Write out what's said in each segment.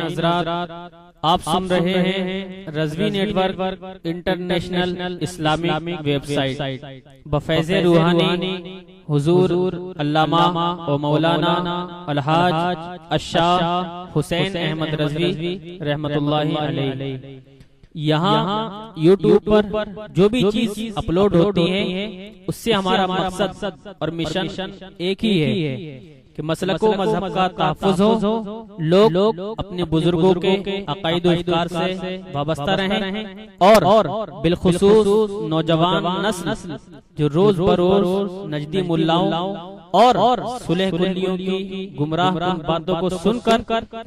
حضرات، آپ سن رہے ہیں Razvi network international Islamic website بفیض روحانی حضور علامہ و مولانا الحاج الشاہ حسین احمد رضوی رحمت اللہ علیہ۔ یہاں یوٹیوب پر جو بھی چیز اپلوڈ ہوتی ہے اس سے ہمارا مقصد اور مشن ایک ہی ہے کہ مسلک و مذہب کا تحفظ ہو، لوگ اپنے بزرگوں کے عقائد و افکار سے وابستہ رہیں اور بالخصوص نوجوان نسل جو روز بروز نجدی ملاؤں اور صلح کلیوں کی گمراہ کن باتوں کو سن کر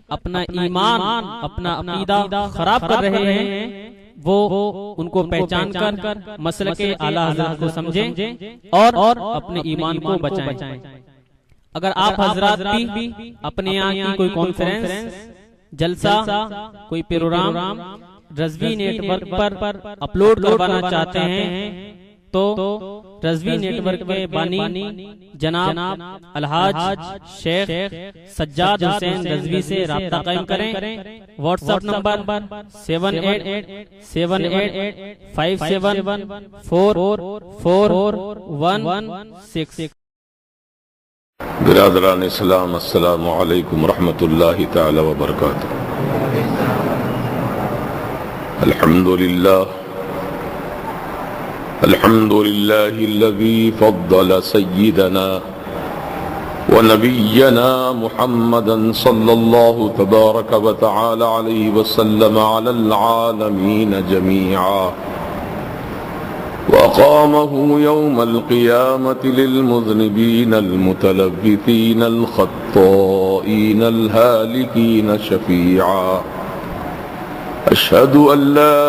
اپنا ایمان اپنا عقیدہ خراب کر رہے ہیں، وہ ان کو پہچان کر مسلک اعلیٰ حضرت کو سمجھیں اور اپنے ایمان کو بچائیں۔ اگر آپ حضرات بھی اپنے یہاں کی کوئی کانفرنس، جلسہ، کوئی پروگرام رضوی نیٹ ورک پر اپلوڈ کروانا چاہتے ہیں تو رضوی نیٹ ورک کے بانی جناب الحاج شیخ سجاد حسین رضوی سے رابطہ قائم کریں۔ What's app number 7887574416۔ برادران اسلام، السلام علیکم ورحمۃ اللہ تعالی وبرکاتہ۔ الحمد للہ الذی فضل سیدنا ونبینا محمدا صلی اللہ تبارک وتعالی علیہ وسلم علی العالمین جميعا، وأقامه يوم القيامة للمذنبين المتلبثين الخطائين الهالكين شفيعا، أشهد أن لا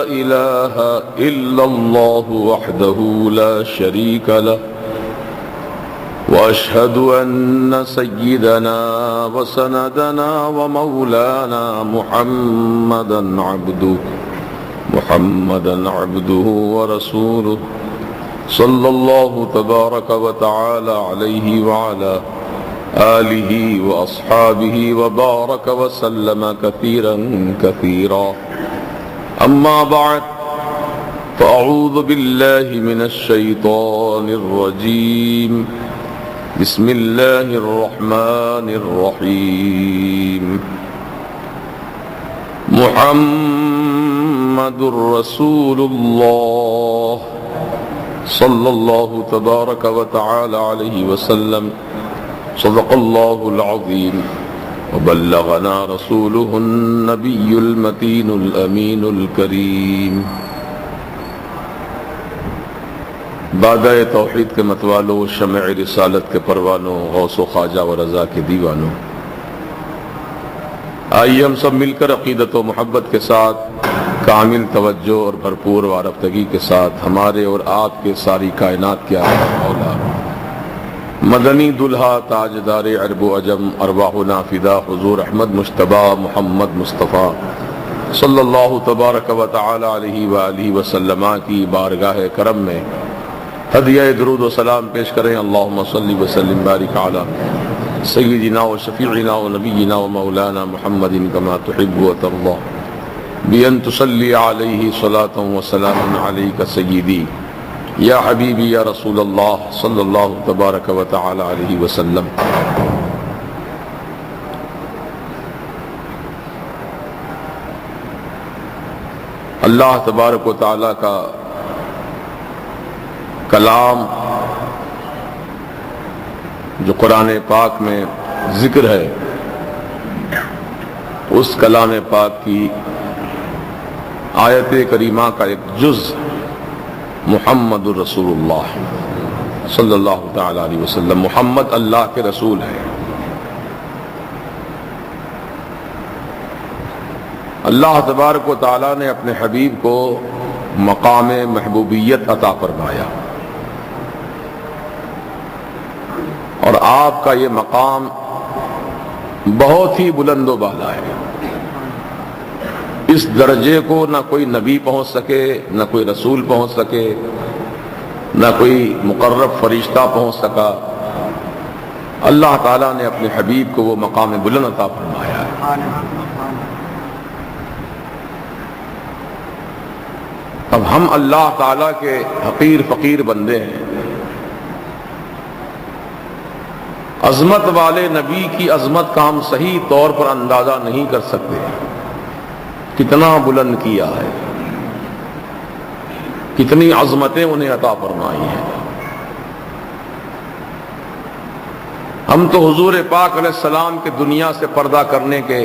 إله إلا الله وحده لا شريك له، وأشهد أن سيدنا وسندنا ومولانا محمدا عبده ورسوله صلى الله تبارك وتعالى عليه وعلى آله وأصحابه وبارك وسلم كثيرا كثيرا، أما بعد فأعوذ بالله من الشيطان الرجيم، بسم الله الرحمن الرحيم، محمد رسول اللہ صلی اللہ تبارک وتعالی علیہ وسلم، صدق اللہ العظیم وبلغنا رسوله النبی المتین الامین الکریم۔ بادہ توحید کے متوالوں، شمع رسالت کے پروانوں، غوث و خواجہ و رضا کے دیوانوں، آئیے ہم سب مل کر عقیدت و محبت کے ساتھ، کامل توجہ اور بھرپور وارفتگی کے ساتھ ہمارے اور آپ کے ساری کائنات کے مولا مدنی دلہا تاجدار عرب و عجم ارواحنا فدا حضور احمد مجتبی محمد مصطفیٰ صلی اللہ تبارک و تعالی علیہ وآلہ وسلم کی بارگاہ کرم میں ہدیہ درود و سلام پیش کریں۔ اللہم صلی وسلم بارک علی سیدنا و شفیعنا و نبینا و مولانا محمد کما تحب و ترضى بأن تصلی علیہ صلاة و سلام علیک سیدی یا حبیبی یا رسول اللہ صلی اللہ تبارک و تعالی علیہ وسلم۔ اللہ تبارک و تعالی کا کلام جو قرآن پاک میں ذکر ہے، اس کلام پاک کی آیت کریمہ کا ایک جز محمد الرسول اللہ صلی اللہ تعالی علیہ وسلم، محمد اللہ کے رسول ہے۔ اللہ تبارک و تعالی نے اپنے حبیب کو مقام محبوبیت عطا فرمایا، اور آپ کا یہ مقام بہت ہی بلند و بالا ہے۔ اس درجے کو نہ کوئی نبی پہنچ سکے، نہ کوئی رسول پہنچ سکے، نہ کوئی مقرب فرشتہ پہنچ سکا۔ اللہ تعالیٰ نے اپنے حبیب کو وہ مقام بلند عطا فرمایا ہے۔ اب ہم اللہ تعالیٰ کے حقیر فقیر بندے ہیں، عظمت والے نبی کی عظمت کا ہم صحیح طور پر اندازہ نہیں کر سکتے، کتنا بلند کیا ہے، کتنی عظمتیں انہیں عطا فرمائی ہیں۔ ہم تو حضور پاک علیہ السلام کے دنیا سے پردہ کرنے کے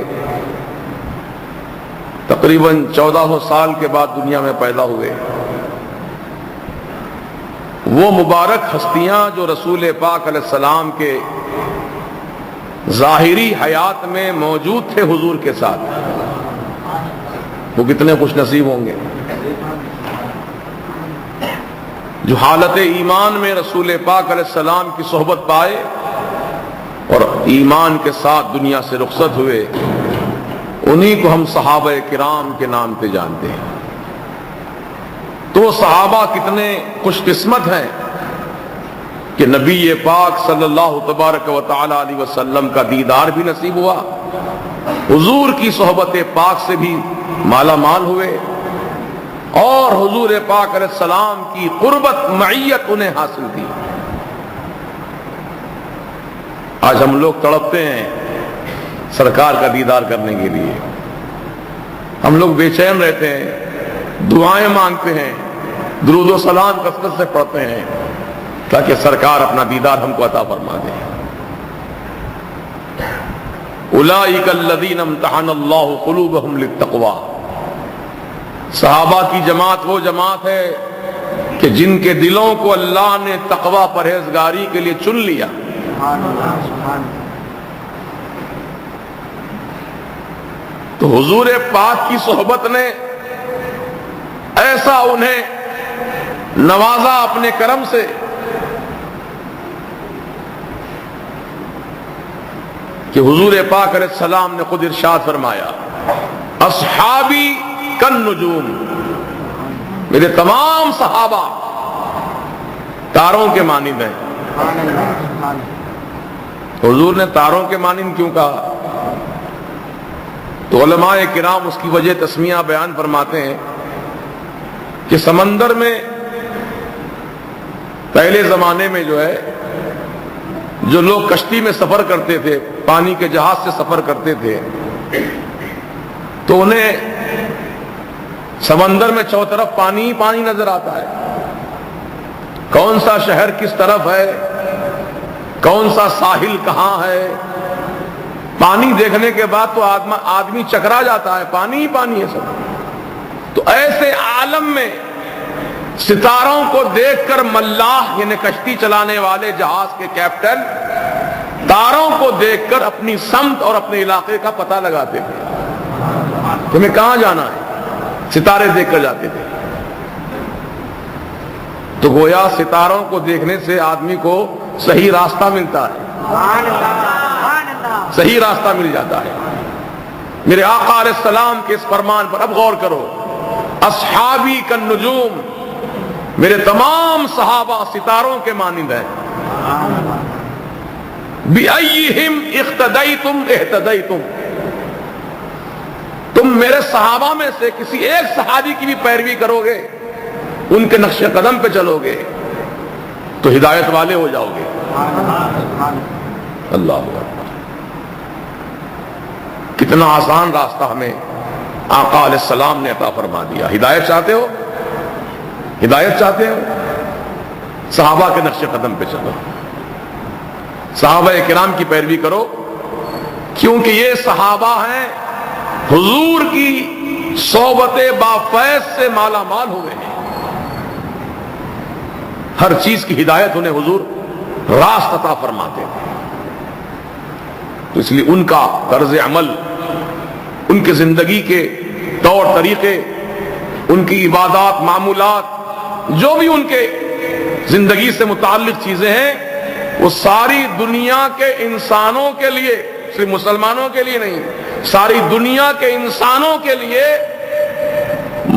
تقریباً 1400 سال کے بعد دنیا میں پیدا ہوئے۔ وہ مبارک ہستیاں جو رسول پاک علیہ السلام کے ظاہری حیات میں موجود تھے حضور کے ساتھ، وہ کتنے خوش نصیب ہوں گے جو حالت ایمان میں رسول پاک علیہ السلام کی صحبت پائے اور ایمان کے ساتھ دنیا سے رخصت ہوئے۔ انہی کو ہم صحابہ کرام کے نام پہ جانتے ہیں۔ تو وہ صحابہ کتنے خوش قسمت ہیں کہ نبی پاک صلی اللہ تبارک و تعالی علیہ وسلم کا دیدار بھی نصیب ہوا، حضور کی صحبت پاک سے بھی مالا مال ہوئے، اور حضور پاک علیہ السلام کی قربت معیت انہیں حاصل تھی۔ آج ہم لوگ تڑپتے ہیں سرکار کا دیدار کرنے کے لیے، ہم لوگ بے چین رہتے ہیں، دعائیں مانگتے ہیں، درود و سلام کثرت سے پڑھتے ہیں تاکہ سرکار اپنا دیدار ہم کو عطا فرما دے۔ اولئک الذین امتحن اللہ قلوبہم للتقوی، صحابہ کی جماعت وہ جماعت ہے کہ جن کے دلوں کو اللہ نے تقوی پرہیزگاری کے لیے چن لیا۔ تو حضور پاک کی صحبت نے ایسا انہیں نوازا اپنے کرم سے کہ حضور پاک علیہ السلام نے خود ارشاد فرمایا، اصحابی کالنجوم، میرے تمام صحابہ تاروں کے مانند ہیں۔ حضور نے تاروں کے مانند کیوں کہا؟ تو علماء کرام اس کی وجہ تسمیہ بیان فرماتے ہیں کہ سمندر میں پہلے زمانے میں جو ہے، جو لوگ کشتی میں سفر کرتے تھے، پانی کے جہاز سے سفر کرتے تھے، تو انہیں سمندر میں چاروں طرف پانی ہی پانی نظر آتا ہے، کون سا شہر کس طرف ہے، کون سا ساحل کہاں ہے، پانی دیکھنے کے بعد تو آدمی چکرا جاتا ہے، پانی ہی پانی ہے سب۔ تو ایسے عالم میں ستاروں کو دیکھ کر ملاح یعنی کشتی چلانے والے جہاز کے کیپٹن تاروں کو دیکھ کر اپنی سمت اور اپنے علاقے کا پتہ لگاتے تھے، تمہیں کہاں جانا ہے، ستارے دیکھ کر جاتے تھے۔ تو گویا ستاروں کو دیکھنے سے آدمی کو صحیح راستہ ملتا ہے، صحیح راستہ مل جاتا ہے۔ میرے آقا علیہ السلام کے اس فرمان پر اب غور کرو، اصحابی کالنجوم، میرے تمام صحابہ ستاروں کے مانند ہیں۔ بِأَيِّهِمْ اِقْتَدَيْتُمْ اِهْتَدَيْتُمْ، تم میرے صحابہ میں سے کسی ایک صحابی کی بھی پیروی کرو گے، ان کے نقش قدم پہ چلو گے تو ہدایت والے ہو جاؤ گے۔ اللہ اکبر، کتنا آسان راستہ ہمیں آقا علیہ السلام نے عطا فرما دیا۔ ہدایت چاہتے ہو، ہدایت چاہتے ہو، صحابہ کے نقش قدم پہ چلو، صحابہ کرام کی پیروی کرو، کیونکہ یہ صحابہ ہیں حضور کی صحبت بافیض سے مالا مال ہوئے ہیں، ہر چیز کی ہدایت انہیں حضور راست عطا فرماتے ہیں۔ تو اس لیے ان کا طرز عمل، ان کے زندگی کے طور طریقے، ان کی عبادات، معمولات، جو بھی ان کے زندگی سے متعلق چیزیں ہیں، وہ ساری دنیا کے انسانوں کے لیے، صرف مسلمانوں کے لیے نہیں، ساری دنیا کے انسانوں کے لیے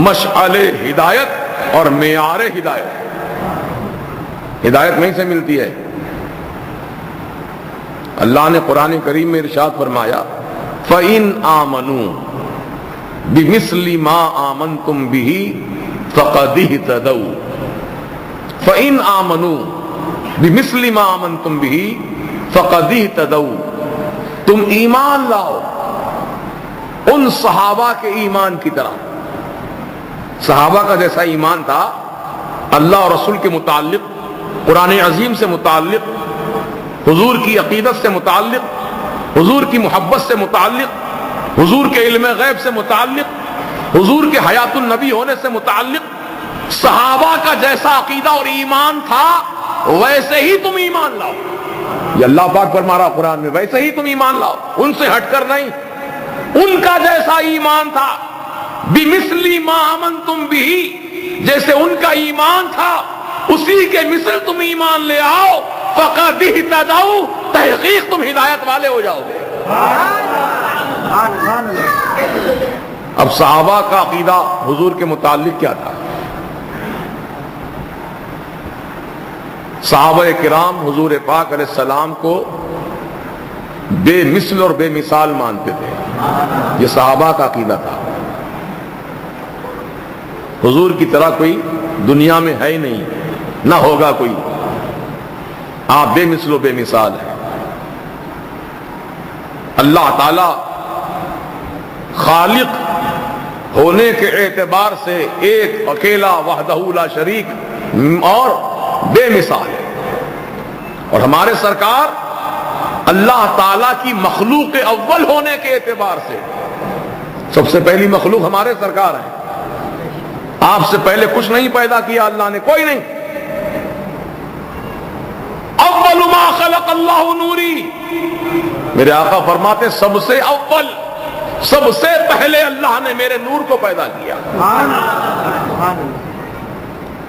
مشعل ہدایت اور معیار ہدایت، ہدایت وہیں سے ملتی ہے۔ اللہ نے قرآن کریم میں ارشاد فرمایا، فَإِنْ آمَنُوا بِمِثْلِ مَا آمَنْتُمْ بِهِ فَقَدِ اهْتَدَوْا فَإِنْ آمَنُوا بِمِثْلِ مَا آمَنْتُمْ بِهِ فَقَدِ اهْتَدَوْا تم ایمان لاؤ ان صحابہ کے ایمان کی طرح. صحابہ کا جیسا ایمان تھا اللہ اور رسول کے متعلق، قرآن عظیم سے متعلق، حضور کی عقیدت سے متعلق، حضور کی محبت سے متعلق، حضور کے علم غیب سے متعلق، حضور کے حیات النبی ہونے سے متعلق صحابہ کا جیسا عقیدہ اور ایمان تھا ویسے ہی تم ایمان لاؤ. یہ اللہ پاک فرما رہا قرآن میں، ویسے ہی تم ایمان لاؤ، ان سے ہٹ کر نہیں. ان کا جیسا ایمان تھا، بِمِثْلِ مَا آمَنْتُمْ بِهِ، جیسے ان کا ایمان تھا اسی کے مثل تم ایمان لے آؤ. فَقَدِ اهْتَدَوْا، تحقیق تم ہدایت والے ہو جاؤ گے. اب صحابہ کا عقیدہ حضور کے متعلق کیا تھا؟ صحابہ کرام حضور پاک علیہ السلام کو بے مثل اور بے مثال مانتے تھے. یہ صحابہ کا عقیدہ تھا. حضور کی طرح کوئی دنیا میں ہے ہی نہیں، نہ ہوگا کوئی. آپ بے مثل و بے مثال ہیں. اللہ تعالی خالق ہونے کے اعتبار سے ایک اکیلا وحدہ لا شریک اور بے مثال ہے. اور ہمارے سرکار اللہ تعالیٰ کی مخلوق اول ہونے کے اعتبار سے سب سے پہلی مخلوق ہمارے سرکار ہیں. آپ سے پہلے کچھ نہیں پیدا کیا اللہ نے، کوئی نہیں. اول ما خلق اللہ نوری، میرے آقا فرماتے سب سے اول، سب سے پہلے اللہ نے میرے نور کو پیدا کیا.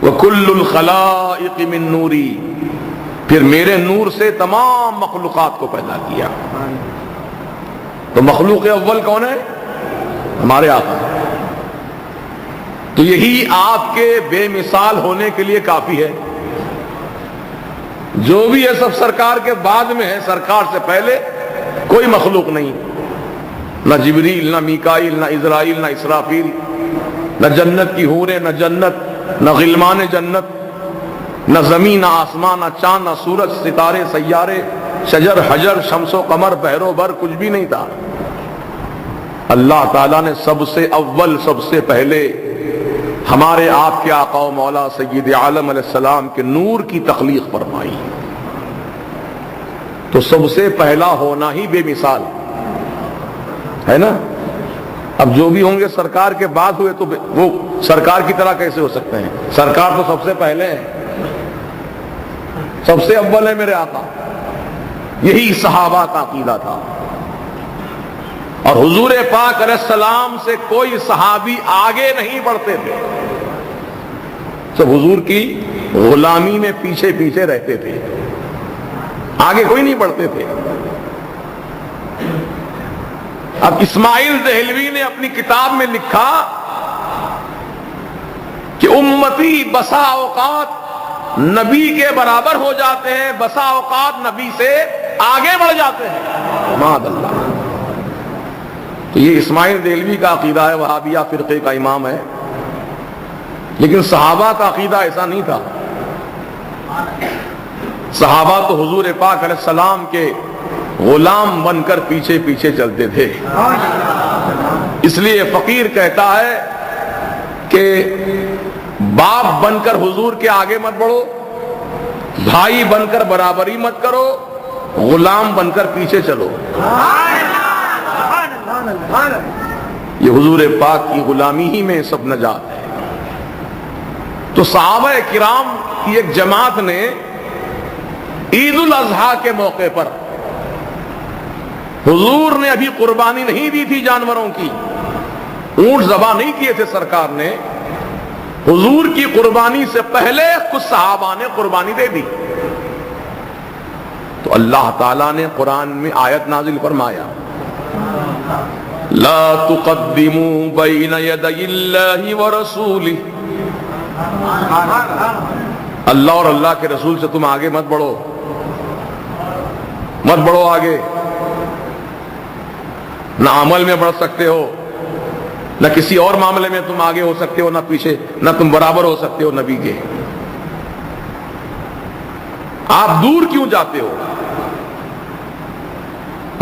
وَكُلُّ الْخَلَائِقِ مِن نُورِي، پھر میرے نور سے تمام مخلوقات کو پیدا کیا. تو مخلوق اول کون ہے؟ ہمارے آقا. تو یہی آپ کے بے مثال ہونے کے لیے کافی ہے. جو بھی ہے سب سرکار کے بعد میں ہے، سرکار سے پہلے کوئی مخلوق نہیں. نہ جبریل، نہ میکائیل، نہ اسرائیل، نہ اسرافیل، نہ جنت کی حوریں، نہ جنت، نہ غلمان جنت، نہ زمین، نہ آسمان، نہ چاند، نہ سورج، ستارے، سیارے، شجر، حجر، شمس و قمر، بحر و بر، کچھ بھی نہیں تھا. اللہ تعالیٰ نے سب سے اول، سب سے پہلے ہمارے آپ کے آقا و مولا سید عالم علیہ السلام کے نور کی تخلیق فرمائی. تو سب سے پہلا ہونا ہی بے مثال ہے نا. اب جو بھی ہوں گے سرکار کے بعد ہوئے تو وہ سرکار کی طرح کیسے ہو سکتے ہیں؟ سرکار تو سب سے پہلے ہیں، سب سے اول ہے میرے آقا. یہی صحابہ کا عقیدہ تھا. اور حضور پاک علیہ السلام سے کوئی صحابی آگے نہیں بڑھتے تھے، سب حضور کی غلامی میں پیچھے پیچھے رہتے تھے، آگے کوئی نہیں بڑھتے تھے. اب اسماعیل دہلوی نے اپنی کتاب میں لکھا کہ امتی بسا اوقات نبی کے برابر ہو جاتے ہیں، بسا اوقات نبی سے آگے بڑھ جاتے ہیں. ماد اللہ. تو یہ اسماعیل دہلوی کا عقیدہ ہے، وہابیہ فرقے کا امام ہے. لیکن صحابہ کا عقیدہ ایسا نہیں تھا. صحابہ تو حضور پاک علیہ السلام کے غلام بن کر پیچھے پیچھے چلتے تھے. اس لیے فقیر کہتا ہے کہ باپ بن کر حضور کے آگے مت بڑھو، بھائی بن کر برابری مت کرو، غلام بن کر پیچھے چلو. یہ حضور پاک کی غلامی ہی میں سب نجات ہے. تو صحابہ کرام کی ایک جماعت نے عید الاضحیٰ کے موقع پر، حضور نے ابھی قربانی نہیں دی تھی جانوروں کی، اونٹ ذبح نہیں کیے تھے سرکار نے، حضور کی قربانی سے پہلے کچھ صحابہ نے قربانی دے دی. تو اللہ تعالیٰ نے قرآن میں آیت نازل فرمایا، لا تقدموا بین یدی اللہ ورسولہ، اللہ اور اللہ کے رسول سے تم آگے مت بڑھو، مت بڑھو آگے. نہ عمل میں بڑھ سکتے ہو، نہ کسی اور معاملے میں تم آگے ہو سکتے ہو، نہ پیچھے، نہ تم برابر ہو سکتے ہو نبی کے. آپ دور کیوں جاتے ہو؟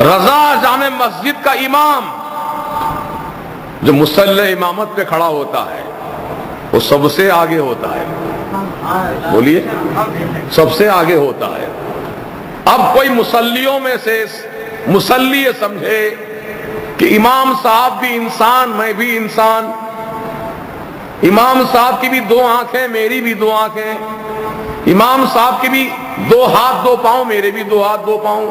رضا جامع مسجد کا امام جو مصلی امامت پہ کھڑا ہوتا ہے وہ سب سے آگے ہوتا ہے. بولیے، سب سے آگے ہوتا ہے. اب کوئی مصلیوں میں سے مصلی یہ سمجھے کہ امام صاحب بھی انسان، میں بھی انسان، امام صاحب کی بھی دو آنکھیں، میری بھی دو آنکھیں، امام صاحب کی بھی دو ہاتھ دو پاؤں، میرے بھی دو ہاتھ دو پاؤں،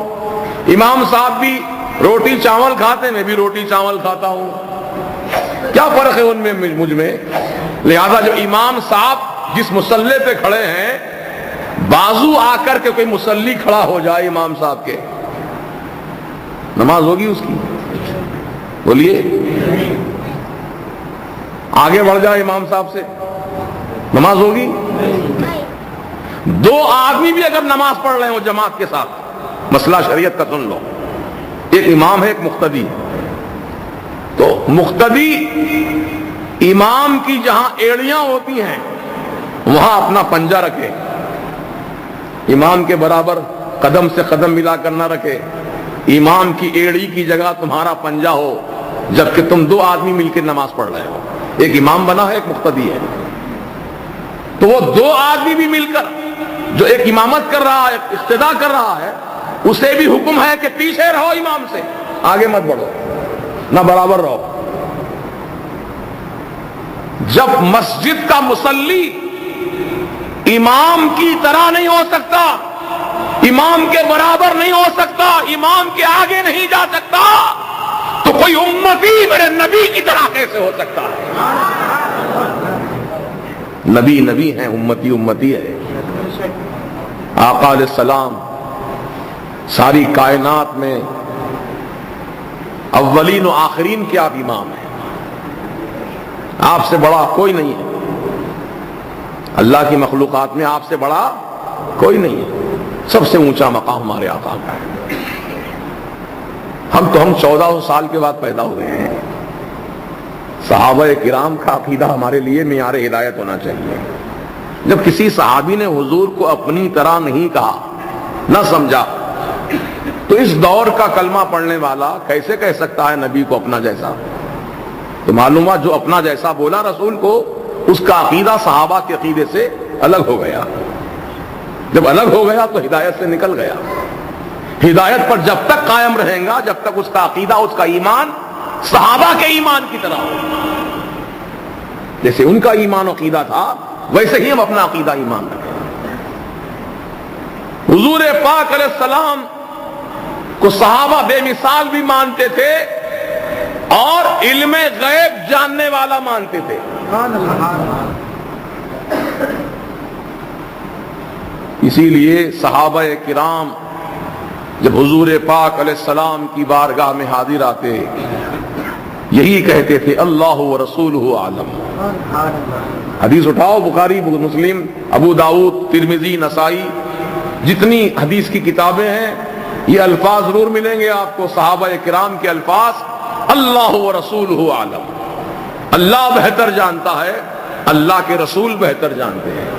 امام صاحب بھی روٹی چاول کھاتے، میں بھی روٹی چاول کھاتا ہوں، کیا فرق ہے ان میں مجھ میں؟ لہذا جو امام صاحب جس مصلی پہ کھڑے ہیں، بازو آ کر کے کوئی مصلی کھڑا ہو جائے امام صاحب کے، نماز ہوگی اس کی؟ بولیے. آگے بڑھ جائے امام صاحب سے، نماز ہوگی؟ دو آدمی بھی اگر نماز پڑھ رہے ہو جماعت کے ساتھ، مسئلہ شریعت کا سن لو، ایک امام ہے ایک مقتدی، تو مقتدی امام کی جہاں ایڑیاں ہوتی ہیں وہاں اپنا پنجہ رکھے، امام کے برابر قدم سے قدم ملا کر نہ رکھے، امام کی ایڑی کی جگہ تمہارا پنجہ ہو، جبکہ تم دو آدمی مل کے نماز پڑھ رہے ہو، ایک امام بنا ہے ایک مقتدی ہے. تو وہ دو آدمی بھی مل کر جو ایک امامت کر رہا ہے، اقتدا کر رہا ہے، اسے بھی حکم ہے کہ پیچھے رہو امام سے، آگے مت بڑھو، نہ برابر رہو. جب مسجد کا مصلی امام کی طرح نہیں ہو سکتا، امام کے برابر نہیں ہو سکتا، امام کے آگے نہیں جا سکتا، تو کوئی امتی میرے نبی کی طرح کیسے ہو سکتا ہے؟ نبی نبی ہیں، امتی امتی ہے. آقا علیہ السلام ساری کائنات میں اولین و آخرین کے آپ امام ہیں، آپ سے بڑا کوئی نہیں ہے، اللہ کی مخلوقات میں آپ سے بڑا کوئی نہیں ہے. سب سے اونچا مقام ہمارے آقا کا ہے. ہم 1400 سال کے بعد پیدا ہوئے ہیں. صحابہ کرام کا عقیدہ ہمارے لیے معیار ہدایت ہونا چاہیے. جب کسی صحابی نے حضور کو اپنی طرح نہیں کہا، نہ سمجھا، تو اس دور کا کلمہ پڑھنے والا کیسے کہہ سکتا ہے نبی کو اپنا جیسا؟ تو معلوم ہوا جو اپنا جیسا بولا رسول کو، اس کا عقیدہ صحابہ کے عقیدے سے الگ ہو گیا. جب الگ ہو گیا تو ہدایت سے نکل گیا. ہدایت پر جب تک قائم رہیں گا جب تک اس کا عقیدہ، اس کا ایمان صحابہ کے ایمان کی طرح ہو. جیسے ان کا ایمان و عقیدہ تھا ویسے ہی ہم اپنا عقیدہ ایمان رکھیں. حضور پاک علیہ السلام کو صحابہ بے مثال بھی مانتے تھے اور علم غیب جاننے والا مانتے تھے. اسی لیے صحابہ کرام جب حضور پاک علیہ السلام کی بارگاہ میں حاضر آتے یہی کہتے تھے اللہ و رسولہ عالم. حدیث اٹھاؤ، بخاری، مسلم، ابو داؤد، ترمذی، نسائی، جتنی حدیث کی کتابیں ہیں یہ الفاظ ضرور ملیں گے آپ کو، صحابہ کرام کے الفاظ، اللہ و رسولہ عالم. اللہ بہتر جانتا ہے، اللہ کے رسول بہتر جانتے ہیں.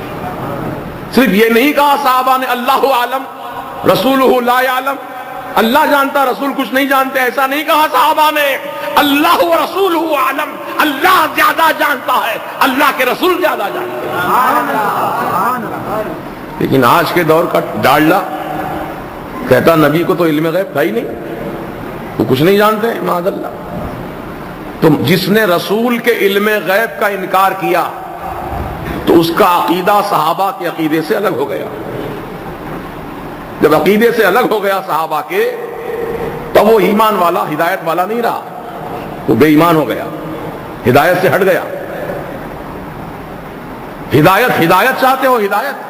صرف یہ نہیں کہا صحابہ نے اللہ عالم رسولہ لا یعلم، اللہ جانتا رسول کچھ نہیں جانتے، ایسا نہیں کہا صحابہ نے. اللہ و رسولہ عالم، اللہ زیادہ جانتا ہے، اللہ کے رسول زیادہ جانتے ہیں. لیکن آج کے دور کا ڈالڈا کہتا نبی کو تو علم غیب تھا ہی نہیں، وہ کچھ نہیں جانتے معاذ اللہ. تو جس نے رسول کے علم غیب کا انکار کیا تو اس کا عقیدہ صحابہ کے عقیدے سے الگ ہو گیا. جب عقیدے سے الگ ہو گیا صحابہ کے، تو وہ ایمان والا، ہدایت والا نہیں رہا، وہ بے ایمان ہو گیا، ہدایت سے ہٹ گیا. ہدایت چاہتے ہو، ہدایت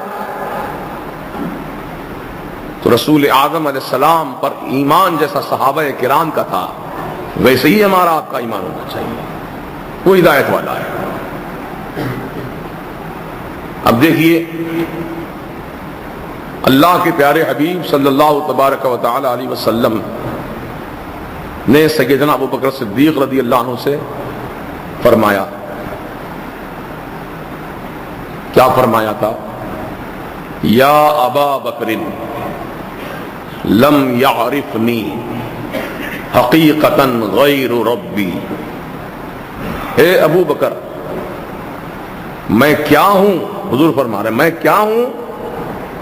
تو رسول اعظم علیہ السلام پر ایمان جیسا صحابہ کرام کا تھا ویسے ہی ہمارا آپ کا ایمان ہونا چاہیے. وہ ہدایت والا ہے. اب دیکھیے اللہ کے پیارے حبیب صلی اللہ تبارک و تعالی علیہ وسلم نے سیدنا ابو بکر صدیق رضی اللہ عنہ سے فرمایا. کیا فرمایا تھا؟ یا ابا بکر لم یعرفنی حقیقتا غیر ربی. اے ابو بکر، میں کیا ہوں؟ حضور فرما رہے ہیں میں کیا ہوں،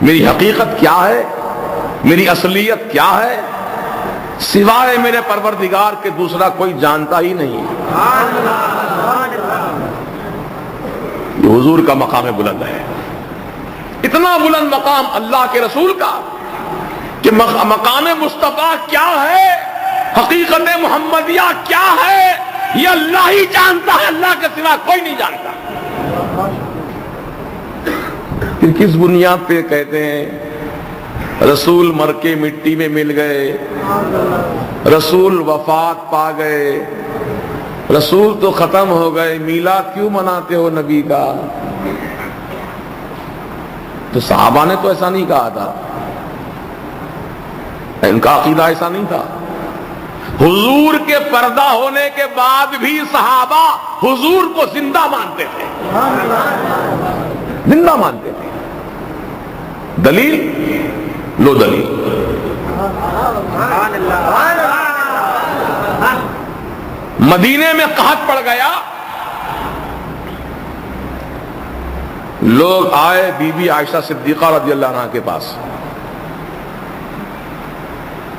میری حقیقت کیا ہے، میری اصلیت کیا ہے، سوائے میرے پروردگار کے دوسرا کوئی جانتا ہی نہیں. یہ حضور کا مقام بلند ہے. اتنا بلند مقام اللہ کے رسول کا کہ مقام مصطفیٰ کیا ہے، حقیقت محمدیہ کیا ہے، یہ اللہ ہی جانتا ہے، اللہ کے سوا کوئی نہیں جانتا. پھر کس بنیاد پہ کہتے ہیں رسول مر کے مٹی میں مل گئے، رسول وفات پا گئے، رسول تو ختم ہو گئے، میلاد کیوں مناتے ہو نبی کا؟ تو صحابہ نے تو ایسا نہیں کہا تھا، ان کا عقیدہ ایسا نہیں تھا. حضور کے پردہ ہونے کے بعد بھی صحابہ حضور کو زندہ مانتے تھے، زندہ مانتے تھے. دلیل لو دلیل. مدینے میں قحط پڑ گیا، لوگ آئے بی بی عائشہ صدیقہ رضی اللہ عنہ کے پاس،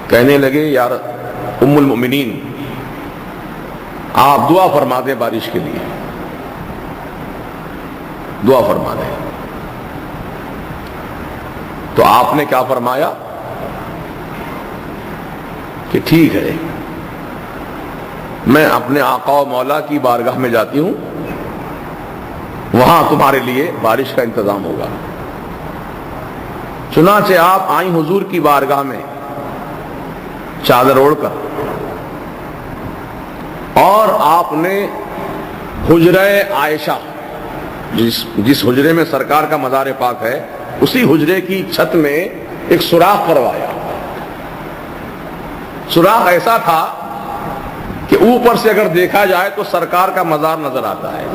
کہنے لگے یار ام المؤمنین آپ دعا فرما دیں بارش کے لیے، دعا فرما دیں. تو آپ نے کیا فرمایا کہ ٹھیک ہے، میں اپنے آقا و مولا کی بارگاہ میں جاتی ہوں، وہاں تمہارے لیے بارش کا انتظام ہوگا. چنانچہ آپ آئیں حضور کی بارگاہ میں چادر اوڑھ کر، اور آپ نے حجرہ عائشہ، جس حجرے میں سرکار کا مزار پاک ہے، اسی حجرے کی چھت میں ایک سوراخ کروایا. سوراخ ایسا تھا کہ اوپر سے اگر دیکھا جائے تو سرکار کا مزار نظر آتا ہے،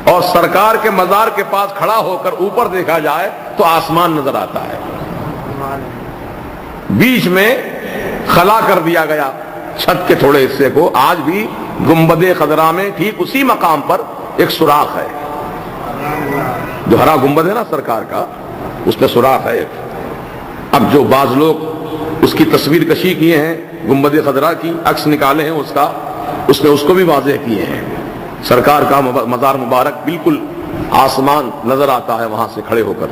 اور سرکار کے مزار کے پاس کھڑا ہو کر اوپر دیکھا جائے تو آسمان نظر آتا ہے. بیچ میں خلا کر دیا گیا چھت کے تھوڑے حصے کو. آج بھی گنبد خضرا میں ٹھیک اسی مقام پر ایک سوراخ ہے، جو ہرا گنبد ہے نا سرکار کا، اس میں سوراخ ہے. اب جو بعض لوگ اس کی تصویر کشی کیے ہیں، گنبد خضرا کی عکس نکالے ہیں اس کا، اس نے اس کو بھی واضح کیے ہیں. سرکار کا مزار مبارک بالکل آسمان نظر آتا ہے وہاں سے کھڑے ہو کر.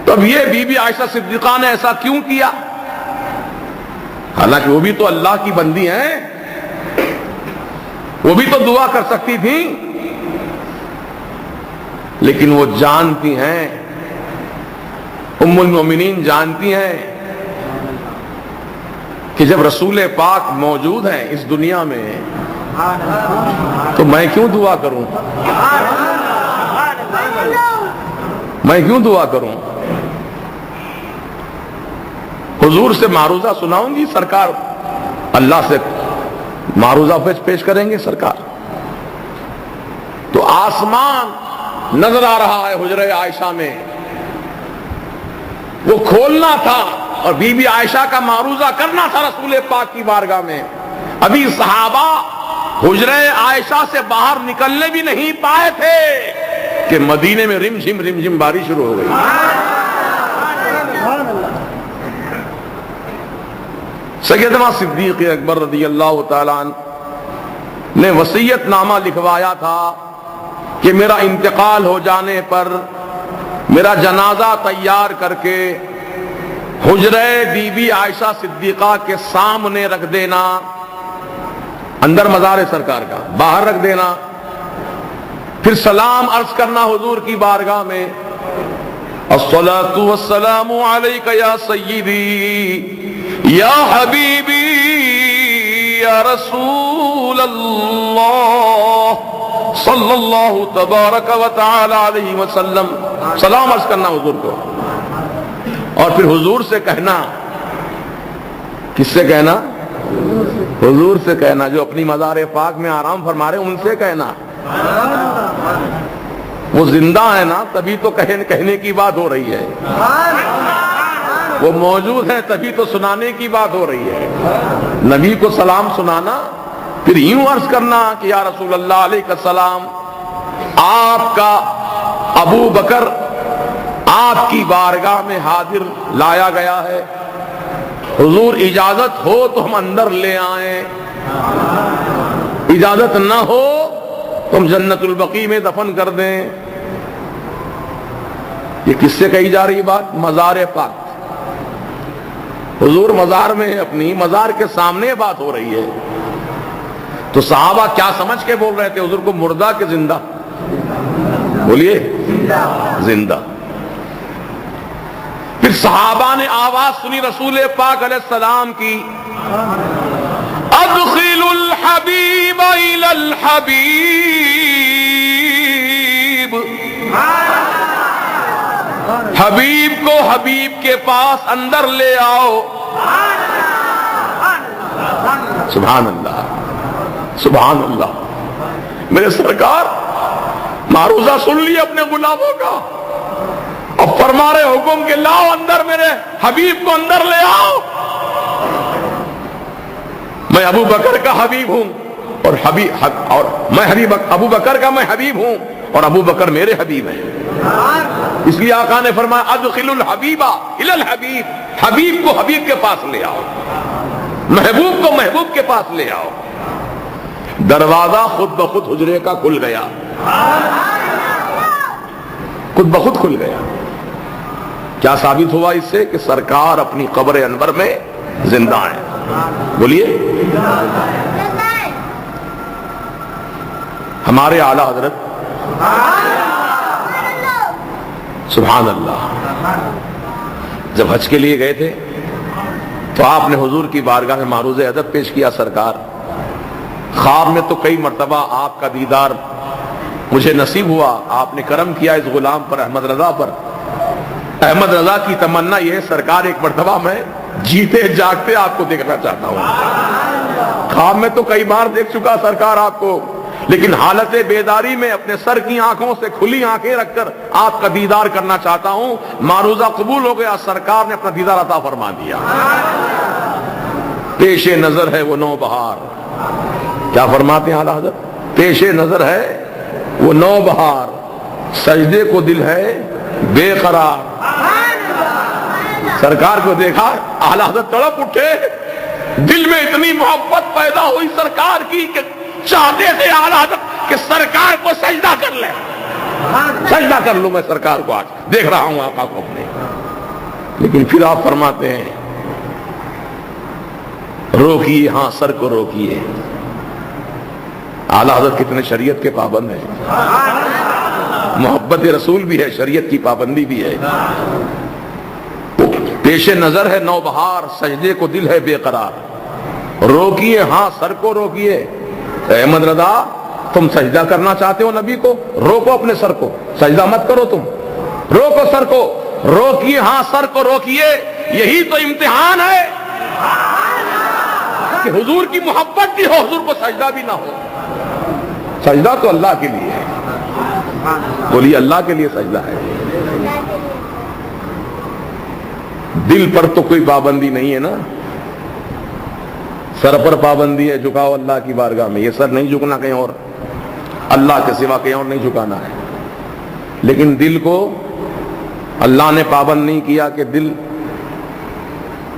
تو اب یہ بی بی عائشہ صدیقہ نے ایسا کیوں کیا؟ حالانکہ وہ بھی تو اللہ کی بندی ہیں، وہ بھی تو دعا کر سکتی تھیں، لیکن وہ جانتی ہیں، ام المومنین جانتی ہیں کہ جب رسول پاک موجود ہیں اس دنیا میں تو میں کیوں دعا کروں، میں کیوں دعا کروں؟ حضور سے معروضہ سناؤں گی، سرکار اللہ سے معروضہ پیش کریں گے سرکار. تو آسمان نظر آ رہا ہے حجرہ عائشہ میں، وہ کھولنا تھا اور بی بی عائشہ کا معروضہ کرنا تھا رسول پاک کی بارگاہ میں. ابھی صحابہ حجرہ عائشہ سے باہر نکلنے بھی نہیں پائے تھے کہ مدینے میں رم جھم بارش شروع ہو گئی. سیدنا صدیق اکبر رضی اللہ تعالیٰ عنہ نے وصیت نامہ لکھوایا تھا کہ میرا انتقال ہو جانے پر میرا جنازہ تیار کر کے حجرہ بی بی عائشہ صدیقہ کے سامنے رکھ دینا، اندر مزار سرکار کا، باہر رکھ دینا، پھر سلام عرض کرنا حضور کی بارگاہ میں، الصلاۃ والسلام علیک یا سیدی یا حبیبی یا رسول اللہ صلی اللہ تبارک و تعالی علیہ وسلم. سلام عرض کرنا حضور کو، اور پھر حضور سے کہنا کس سے کہنا؟ حضور سے کہنا. جو اپنی مزار پاک میں آرام فرما رہے ان سے کہنا. وہ زندہ ہے نا تبھی تو کہنے کی بات ہو رہی ہے. وہ موجود ہیں تبھی تو سنانے کی بات ہو رہی ہے. نبی کو سلام سنانا پھر یوں عرض کرنا کہ یا رسول اللہ علیہ السلام، آپ کا ابو بکر آپ کی بارگاہ میں حاضر لایا گیا ہے، حضور اجازت ہو تو ہم اندر لے آئیں، اجازت نہ ہو تو ہم جنت البقیع میں دفن کر دیں. یہ کس سے کہی جا رہی بات؟ مزار پاک. حضور مزار میں ہے، اپنی مزار کے سامنے بات ہو رہی ہے. تو صحابہ کیا سمجھ کے بول رہے تھے حضور کو؟ مردہ کہ زندہ؟ بولیے زندہ. پھر صحابہ نے آواز سنی رسول پاک علیہ السلام کی، ادخل الحبیب الی الحبیب، حبیب کو حبیب کے پاس اندر لے آؤ. سبحان اللہ سبحان اللہ. میرے سرکار معروضہ سن لی اپنے غلاموں کا، اب فرما رہے حکم کہ لاؤ اندر میرے حبیب کو اندر لے آؤ. میں ابو بکر کا حبیب ہوں اور میں حبیب ابو بکر کا میں حبیب ہوں اور ابو بکر میرے حبیب ہیں. اس لیے آقا نے فرمایا ادخل الحبیب الی الحبیب، حبیب کو حبیب کے پاس لے آؤ، محبوب کو محبوب کے پاس لے آؤ. دروازہ خود بخود حجرے کا کھل گیا، خود بخود کھل گیا. کیا ثابت ہوا اس سے؟ کہ سرکار اپنی قبر انور میں زندہ ہیں. بولیے ہمارے اعلی حضرت سبحان اللہ جب حج کے لیے گئے تھے تو آپ نے حضور کی بارگاہ میں معروض ادب پیش کیا. سرکار خواب میں تو کئی مرتبہ آپ کا دیدار مجھے نصیب ہوا، آپ نے کرم کیا اس غلام پر، احمد رضا پر. احمد رضا کی تمنا یہ ہے سرکار ایک مرتبہ میں جیتے جاگتے آپ کو دیکھنا چاہتا ہوں. خواب میں تو کئی بار دیکھ چکا سرکار آپ کو، لیکن حالت بیداری میں اپنے سر کی آنکھوں سے کھلی آنکھیں رکھ کر آپ کا دیدار کرنا چاہتا ہوں. معروضہ قبول ہو گیا، سرکار نے اپنا دیدار عطا فرما دیا. پیش نظر ہے وہ نو بہار. کیا فرماتے ہیں اعلیٰ حضرت؟ پیش نظر ہے وہ نو بہار، سجدے کو دل ہے بے قرار. سرکار کو دیکھا اعلیٰ حضرت تڑپ اٹھے، دل میں اتنی محبت پیدا ہوئی سرکار کی کہ چاہتے تھے اعلیٰ حضرت کہ سرکار کو سجدہ کر لے، سجدہ کر لوں میں سرکار کو، آج دیکھ رہا ہوں آقا کو اپنے. لیکن پھر آپ فرماتے ہیں روکیے، ہاں سر کو روکیے. اعلیٰ حضرت کتنے شریعت کے پابند ہیں، محبت رسول بھی ہے، شریعت کی پابندی بھی ہے. پیش نظر ہے نو بہار، سجدے کو دل ہے بے قرار. روکیے، ہاں سر کو روکیے. احمد رضا تم سجدہ کرنا چاہتے ہو نبی کو، روکو اپنے سر کو، سجدہ مت کرو، تم روکو سر کو. روکیے، ہاں سر کو روکیے. یہی تو امتحان ہے کہ حضور کی محبت بھی ہو، حضور کو سجدہ بھی نہ ہو. سجدہ تو اللہ کے لیے ہے. بولیے اللہ کے لیے سجدہ ہے. دل پر تو کوئی پابندی نہیں ہے نا، سر پر پابندی ہے، جھکاؤ اللہ کی بارگاہ میں. یہ سر نہیں جھکنا کہیں اور، اللہ کے سوا کہیں اور نہیں جھکانا ہے. لیکن دل کو اللہ نے پابند نہیں کیا کہ دل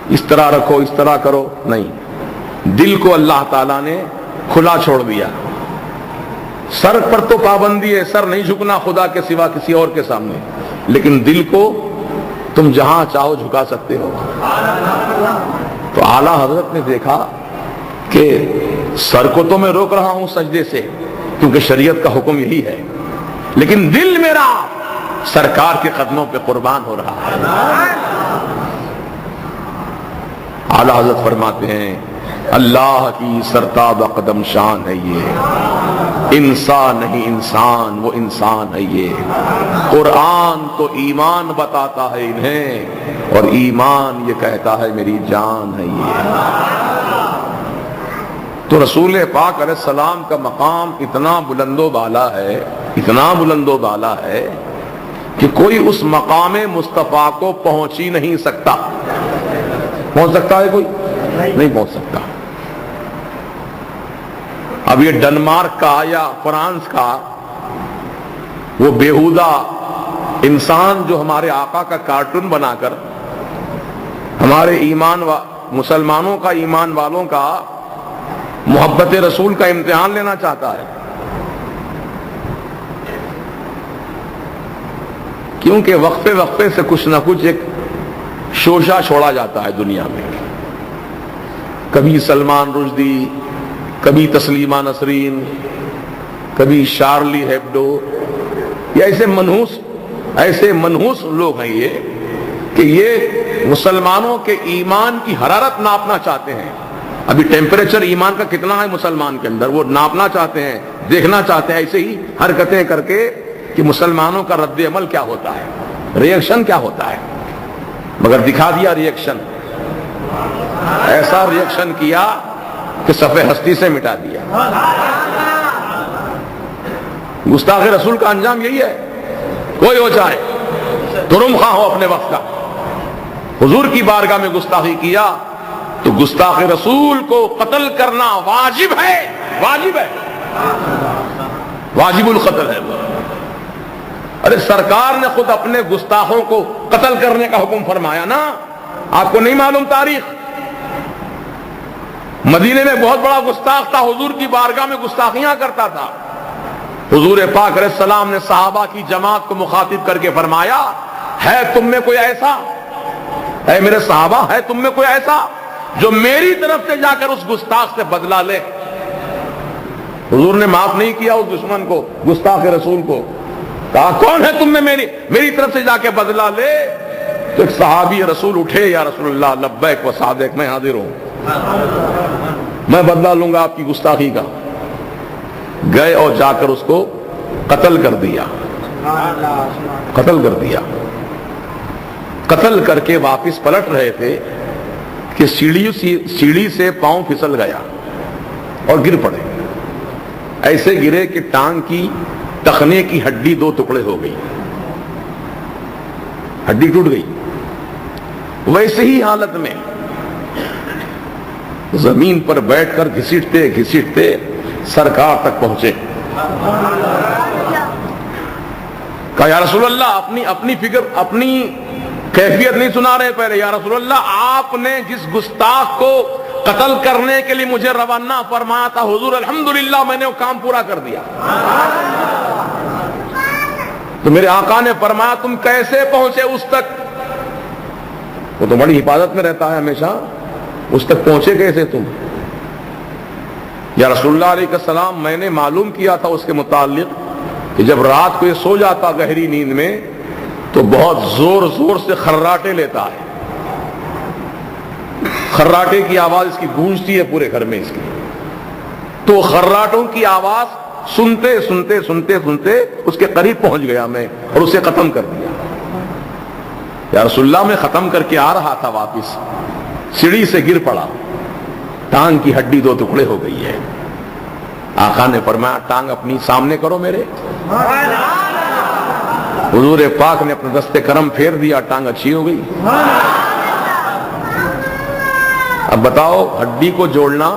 اس طرح رکھو، اس طرح کرو، نہیں. دل کو اللہ تعالیٰ نے کھلا چھوڑ دیا. سر پر تو پابندی ہے، سر نہیں جھکنا خدا کے سوا کسی اور کے سامنے، لیکن دل کو تم جہاں چاہو جھکا سکتے ہو. تو اعلیٰ حضرت نے دیکھا کہ سر کو تو میں روک رہا ہوں سجدے سے کیونکہ شریعت کا حکم یہی ہے، لیکن دل میرا سرکار کے قدموں پہ قربان ہو رہا ہے. اعلیٰ حضرت فرماتے ہیں اللہ کی سرتاب قدم شان ہے یہ، انسان نہیں انسان، وہ انسان ہے یہ۔ قرآن تو ایمان بتاتا ہے انہیں، اور ایمان یہ کہتا ہے میری جان ہے یہ۔ تو رسول پاک علیہ السلام کا مقام اتنا بلند و بالا ہے، اتنا بلند و بالا ہے کہ کوئی اس مقام مصطفیٰ کو پہنچ ہی نہیں سکتا۔ پہنچ سکتا ہے کوئی؟ نہیں پہنچ سکتا۔ اب یہ ڈنمارک کا یا فرانس کا وہ بیہودہ انسان جو ہمارے آقا کا کارٹون بنا کر ہمارے مسلمانوں کا، ایمان والوں کا، محبت رسول کا امتحان لینا چاہتا ہے، کیونکہ وقفے وقفے سے کچھ نہ کچھ ایک شوشہ چھوڑا جاتا ہے دنیا میں، کبھی سلمان رشدی، کبھی تسلیمہ نسرین، کبھی شارلی ہیبڈو، یہ ایسے منحوس لوگ ہیں یہ کہ یہ مسلمانوں کے ایمان کی حرارت ناپنا چاہتے ہیں۔ ابھی ٹیمپریچر ایمان کا کتنا ہے مسلمان کے اندر، وہ ناپنا چاہتے ہیں، دیکھنا چاہتے ہیں، ایسے ہی حرکتیں کر کے کہ مسلمانوں کا رد عمل کیا ہوتا ہے، ری ایکشن کیا ہوتا ہے۔ مگر دکھا دیا ری ایکشن، ایسا ری ایکشن کیا کہ صفحے ہستی سے مٹا دیا۔ گستاخ رسول کا انجام یہی ہے، کوئی ہو چاہے ترم خواہ ہو اپنے وقت کا، حضور کی بارگاہ میں گستاخی کیا تو گستاخ رسول کو قتل کرنا واجب ہے، واجب ہے، واجب القتل ہے۔ ارے سرکار نے خود اپنے گستاخوں کو قتل کرنے کا حکم فرمایا نا، آپ کو نہیں معلوم تاریخ؟ مدینے میں بہت بڑا گستاخ تھا، حضور کی بارگاہ میں گستاخیاں کرتا تھا۔ حضور پاک علیہ السلام نے صحابہ کی جماعت کو مخاطب کر کے فرمایا، ہے تم میں کوئی ایسا، اے میرے صحابہ، ہے تم میں کوئی ایسا جو میری طرف سے جا کر اس گستاخ سے بدلہ لے؟ حضور نے معاف نہیں کیا اس دشمن کو، گستاخ رسول کو، کہا کون ہے تم میں میری طرف سے جا کے بدلہ لے؟ تو ایک صحابی رسول اٹھے، یا رسول اللہ لبیک و صادق، میں حاضر ہوں، میں بدلہ لوں گا آپ کی گستاخی کا۔ گئے اور جا کر اس کو قتل کر دیا، قتل کر دیا۔ قتل کر کے واپس پلٹ رہے تھے کہ سیڑھی سے پاؤں پھسل گیا اور گر پڑے، ایسے گرے کہ ٹانگ کی ٹخنے کی ہڈی دو ٹکڑے ہو گئی، ہڈی ٹوٹ گئی۔ ویسے ہی حالت میں زمین پر بیٹھ کر گھسیٹتے گھسیٹتے سرکار تک پہنچے۔ کہا یا رسول اللہ، اپنی فکر، اپنی کیفیت نہیں سنا رہے پہلے، یا رسول اللہ آپ نے جس گستاخ کو قتل کرنے کے لیے مجھے روانہ فرمایا تھا، حضور الحمدللہ میں نے وہ کام پورا کر دیا۔ تو میرے آقا نے فرمایا تم کیسے پہنچے اس تک؟ وہ تو بڑی حفاظت میں رہتا ہے ہمیشہ، اس تک پہنچے کیسے تم؟ یا رسول اللہ علیہ السلام میں نے معلوم کیا تھا اس کے متعلق کہ جب رات کو یہ سو جاتا گہری نیند میں تو بہت زور زور سے خراٹے لیتا ہے، خراٹے کی آواز اس کی گونجتی ہے پورے گھر میں اس کی۔ تو خراٹوں کی آواز سنتے سنتے سنتے سنتے اس کے قریب پہنچ گیا میں اور اسے ختم کر دیا۔ یا رسول اللہ میں ختم کر کے آ رہا تھا واپس، سیڑھی سے گر پڑا، ٹانگ کی ہڈی دو ٹکڑے ہو گئی ہے۔ آقا نے فرمایا ٹانگ اپنی سامنے کرو میرے۔ حضور پاک نے اپنے دستے کرم پھیر دیا، ٹانگ اچھی ہو گئی۔ اب بتاؤ ہڈی کو جوڑنا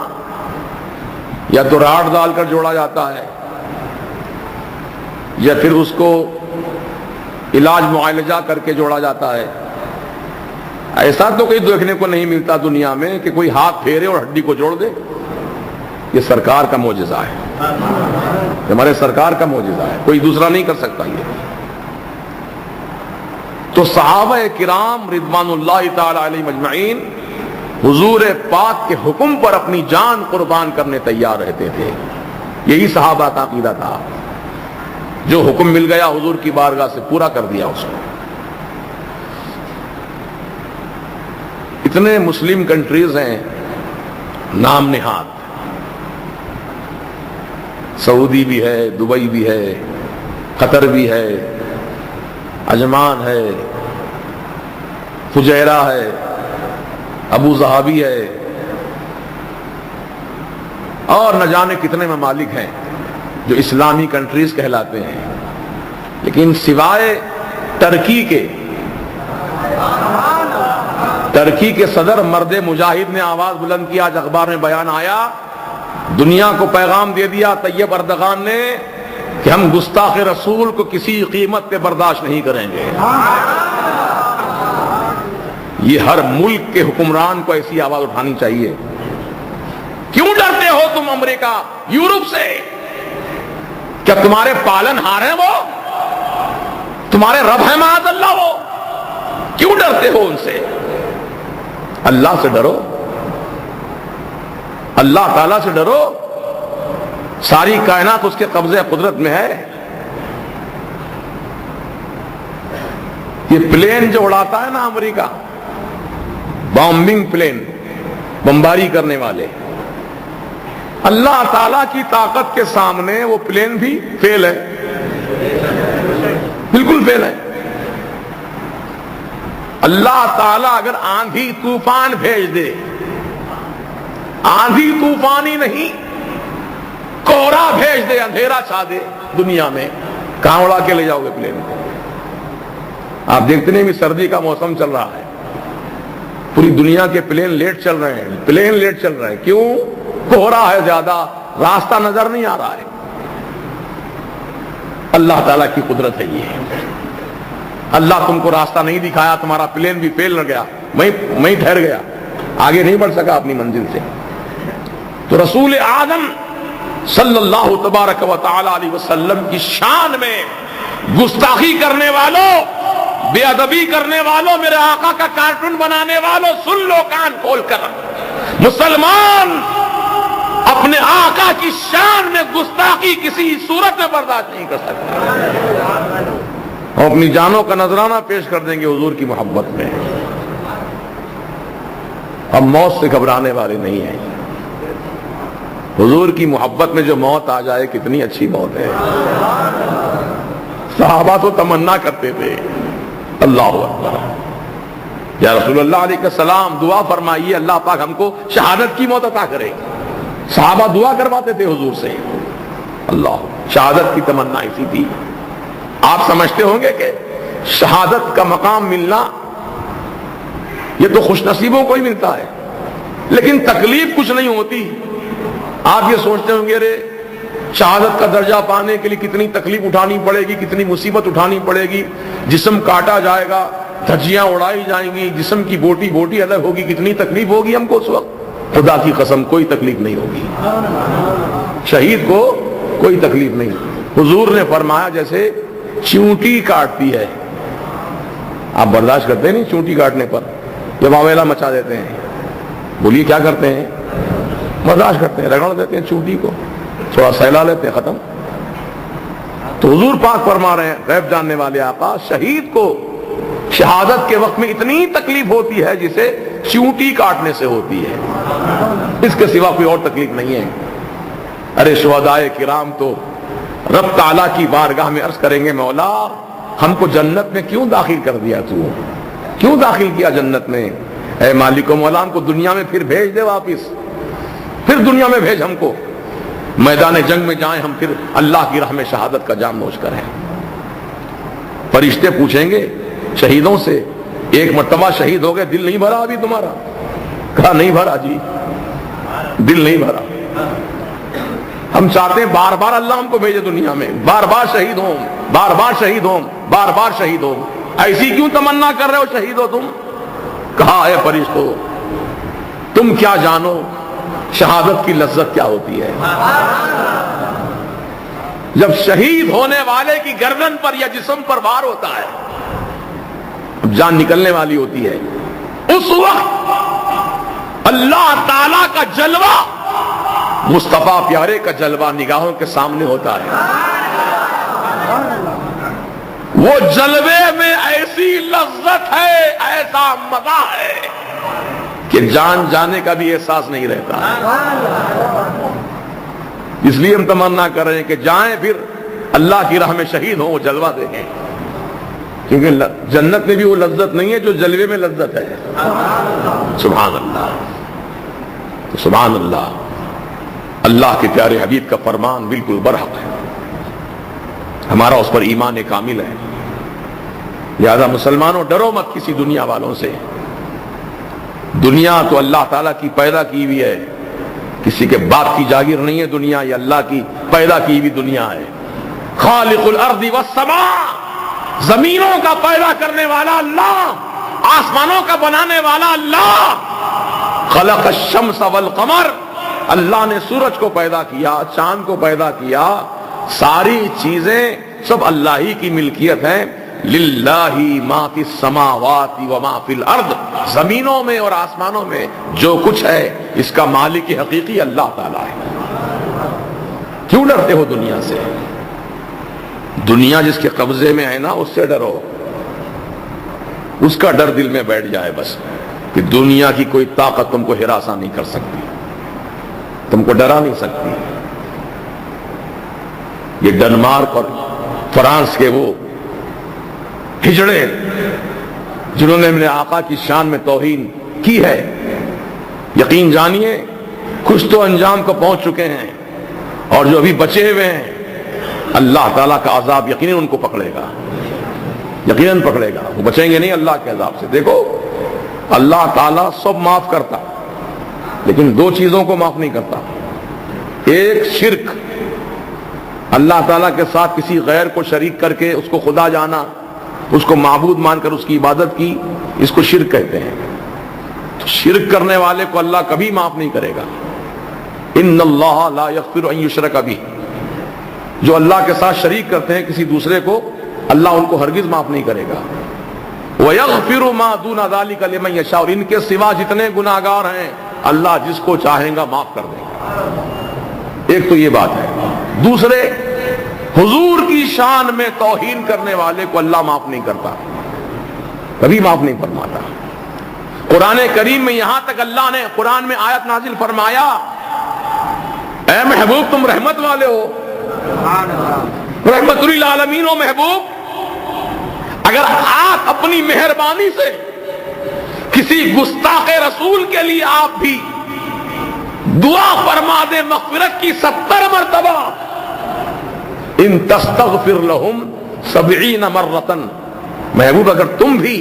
یا تو راڑ ڈال کر جوڑا جاتا ہے یا پھر اس کو علاج معالجہ کر کے جوڑا جاتا ہے؟ ایسا تو کوئی دیکھنے کو نہیں ملتا دنیا میں کہ کوئی ہاتھ پھیرے اور ہڈی کو جوڑ دے۔ یہ سرکار کا معجزہ ہے، ہمارے سرکار کا معجزہ ہے، کوئی دوسرا نہیں کر سکتا یہ۔ تو صحابہ کرام رضوان اللہ تعالی علیہ مجمعین حضور پاک کے حکم پر اپنی جان قربان کرنے تیار رہتے تھے۔ یہی صحابہ کا عقیدہ تھا، جو حکم مل گیا حضور کی بارگاہ سے پورا کر دیا اس کو۔ اتنے مسلم کنٹریز ہیں نام نہاد، سعودی بھی ہے، دبئی بھی ہے، قطر بھی ہے، عجمان ہے، فجیرہ ہے، ابو ظہبی ہے، اور نہ جانے کتنے ممالک ہیں جو اسلامی کنٹریز کہلاتے ہیں، لیکن سوائے ترکی کے صدر مرد مجاہد نے آواز بلند کیا، آج اخبار میں بیان آیا، دنیا کو پیغام دے دیا طیب اردغان نے کہ ہم گستاخ رسول کو کسی قیمت پہ برداشت نہیں کریں گے۔ یہ ہر ملک کے حکمران کو ایسی آواز اٹھانی چاہیے۔ کیوں ڈرتے ہو تم امریکہ یورپ سے؟ کیا تمہارے پالن ہار ہیں وہ؟ تمہارے رب ہیں معاذ اللہ وہ؟ کیوں ڈرتے ہو ان سے؟ اللہ سے ڈرو، اللہ تعالیٰ سے ڈرو، ساری کائنات اس کے قبضے قدرت میں ہے۔ یہ پلین جو اڑاتا ہے نا امریکہ، بامبنگ پلین، بمباری کرنے والے، اللہ تعالیٰ کی طاقت کے سامنے وہ پلین بھی فیل ہے، بالکل فیل ہے۔ اللہ تعالیٰ اگر آندھی طوفان بھیج دے، آندھی طوفان ہی نہیں، کوہرا بھیج دے، اندھیرا چھا دے دنیا میں، کہاں اڑا کے لے جاؤ گے پلین کو؟ آپ دیکھتے نہیں بھی سردی کا موسم چل رہا ہے، پوری دنیا کے پلین لیٹ چل رہے ہیں، پلین لیٹ چل رہے ہیں، کیوں؟ کوہرا ہے زیادہ، راستہ نظر نہیں آ رہا ہے۔ اللہ تعالیٰ کی قدرت ہے یہ۔ اللہ تم کو راستہ نہیں دکھایا، تمہارا پلین بھی فیل نہ گیا، میں ٹھہر گیا، آگے نہیں بڑھ سکا اپنی منزل سے۔ تو رسول اعظم صلی اللہ تبارک و تعالی علیہ وسلم کی شان میں گستاخی کرنے والوں، بے ادبی کرنے والوں، میرے آقا کا کارٹون بنانے والوں، سن لو کان کھول کر، مسلمان اپنے آقا کی شان میں گستاخی کسی صورت میں برداشت نہیں کر سکتا، اور اپنی جانوں کا نذرانہ پیش کر دیں گے حضور کی محبت میں۔ ہم موت سے گھبرانے والے نہیں ہیں، حضور کی محبت میں جو موت آ جائے کتنی اچھی موت ہے۔ صحابہ تو تمنا کرتے تھے، اللہ اکبر، یا رسول اللہ علیہ السلام دعا فرمائیے اللہ پاک ہم کو شہادت کی موت عطا کرے۔ صحابہ دعا کرواتے تھے حضور سے، اللہ، شہادت کی تمنا ایسی تھی۔ آپ سمجھتے ہوں گے کہ شہادت کا مقام ملنا یہ تو خوش نصیبوں کو ہی ملتا ہے، لیکن تکلیف کچھ نہیں ہوتی۔ آپ یہ سوچتے ہوں گے ارے شہادت کا درجہ پانے کے لیے کتنی تکلیف اٹھانی پڑے گی، کتنی مصیبت اٹھانی پڑے گی، جسم کاٹا جائے گا، دھجیاں اڑائی جائیں گی، جسم کی بوٹی بوٹی الگ ہوگی، کتنی تکلیف ہوگی ہم کو اس وقت۔ خدا کی قسم کوئی تکلیف نہیں ہوگی، شہید کو کوئی تکلیف نہیں۔ حضور نے فرمایا جیسے چونٹی کاٹتی ہے، آپ برداشت کرتے ہیں نہیں چونٹی کاٹنے پر، جب واویلا مچا دیتے ہیں، بولیے کیا کرتے ہیں؟ برداشت کرتے ہیں، رگڑ دیتے ہیں چونٹی کو، تھوڑا سہلا لیتے ہیں، ختم۔ تو حضور پاک فرما رہے ہیں، غیب جاننے والے آقا، شہید کو شہادت کے وقت میں اتنی تکلیف ہوتی ہے جسے چونٹی کاٹنے سے ہوتی ہے، اس کے سوا کوئی اور تکلیف نہیں ہے۔ ارے شہدائے کرام تو رب تعالیٰ کی بارگاہ میں عرض کریں گے، مولا ہم کو جنت میں کیوں داخل کر دیا، تو کیوں داخل کیا جنت میں؟ اے مالک و مولا ہم کو دنیا میں پھر بھیج دے واپس، پھر دنیا میں بھیج ہم کو، میدان جنگ میں جائیں ہم، پھر اللہ کی راہ میں شہادت کا جام نوش کریں۔ فرشتے پوچھیں گے شہیدوں سے، ایک مرتبہ شہید ہو گئے، دل نہیں بھرا ابھی تمہارا؟ کہا نہیں بھرا جی، دل نہیں بھرا، ہم چاہتے ہیں بار بار اللہ ہم کو بھیجے دنیا میں، بار بار شہید ہوں، بار بار شہید ہوں، بار بار شہید ہوں۔ ایسی کیوں تمنا کر رہے ہو شہید ہو تم؟ کہا اے فرشتو تم کیا جانو شہادت کی لذت کیا ہوتی ہے؟ جب شہید ہونے والے کی گردن پر یا جسم پر وار ہوتا ہے، جان نکلنے والی ہوتی ہے، اس وقت اللہ تعالی کا جلوہ، مصطفیٰ پیارے کا جلوہ نگاہوں کے سامنے ہوتا ہے۔ وہ جلوے میں ایسی لذت ہے، ایسا مزہ ہے کہ جان جانے کا بھی احساس نہیں رہتا. اس لیے ہم تمنا کر رہے ہیں کہ جائیں پھر اللہ کی راہ میں شہید ہوں, وہ جلوہ دیکھیں, کیونکہ جنت میں بھی وہ لذت نہیں ہے جو جلوے میں لذت ہے. سبحان اللہ, سبحان اللہ. اللہ کے پیارے حبیب کا فرمان بالکل برحق ہے, ہمارا اس پر ایمان کامل ہے. لہذا مسلمانوں ڈرو مت کسی دنیا والوں سے. دنیا تو اللہ تعالیٰ کی پیدا کی ہوئی ہے, کسی کے باپ کی جاگیر نہیں ہے دنیا, یہ اللہ کی پیدا کی ہوئی دنیا ہے. خالق الارض والسماء, زمینوں کا پیدا کرنے والا اللہ, آسمانوں کا بنانے والا اللہ. خلق الشمس والقمر, اللہ نے سورج کو پیدا کیا, چاند کو پیدا کیا. ساری چیزیں سب اللہ ہی کی ملکیت ہیں. للہ ما فی السماوات وما فی الارض, زمینوں میں اور آسمانوں میں جو کچھ ہے اس کا مالک حقیقی اللہ تعالیٰ ہے. کیوں ڈرتے ہو دنیا سے؟ دنیا جس کے قبضے میں ہے نا, اس سے ڈرو. اس کا ڈر دل میں بیٹھ جائے بس, کہ دنیا کی کوئی طاقت تم کو ہراساں نہیں کر سکتی, تم کو ڈرا نہیں سکتی. یہ ڈنمارک اور فرانس کے وہ ہجڑے جنہوں نے میرے آقا کی شان میں توہین کی ہے, یقین جانیے کچھ تو انجام کو پہنچ چکے ہیں, اور جو ابھی بچے ہوئے ہیں اللہ تعالیٰ کا عذاب یقیناً ان کو پکڑے گا, یقیناً پکڑے گا. وہ بچیں گے نہیں اللہ کے عذاب سے. دیکھو اللہ تعالیٰ سب معاف کرتا, لیکن دو چیزوں کو معاف نہیں کرتا. ایک شرک, اللہ تعالیٰ کے ساتھ کسی غیر کو شریک کر کے اس کو خدا جانا, اس کو معبود مان کر اس کی عبادت کی, اس کو شرک کہتے ہیں. تو شرک کرنے والے کو اللہ کبھی معاف نہیں کرے گا. ان اللہ لا یغفر ان یشرک بہ, جو اللہ کے ساتھ شریک کرتے ہیں کسی دوسرے کو, اللہ ان کو ہرگز معاف نہیں کرے گا. وَيَغْفِرُ مَا دُونَ ذَلِكَ لِمَن يَشَاءُ, اور ان کے سوا جتنے گناہگار ہیں اللہ جس کو چاہیں گا معاف کر دے گا. ایک تو یہ بات ہے. دوسرے, حضور کی شان میں توہین کرنے والے کو اللہ معاف نہیں کرتا, کبھی معاف نہیں فرماتا. قرآن کریم میں یہاں تک اللہ نے قرآن میں آیت نازل فرمایا, اے محبوب تم رحمت والے ہو, رحمت للعالمین ہو محبوب, اگر آپ اپنی مہربانی سے کسی گستاخ رسول کے لیے آپ بھی دعا فرما دیں مغفرت کی 70 مرتبہ, ان تستغفر لهم 70 مرتن, محبوب اگر تم بھی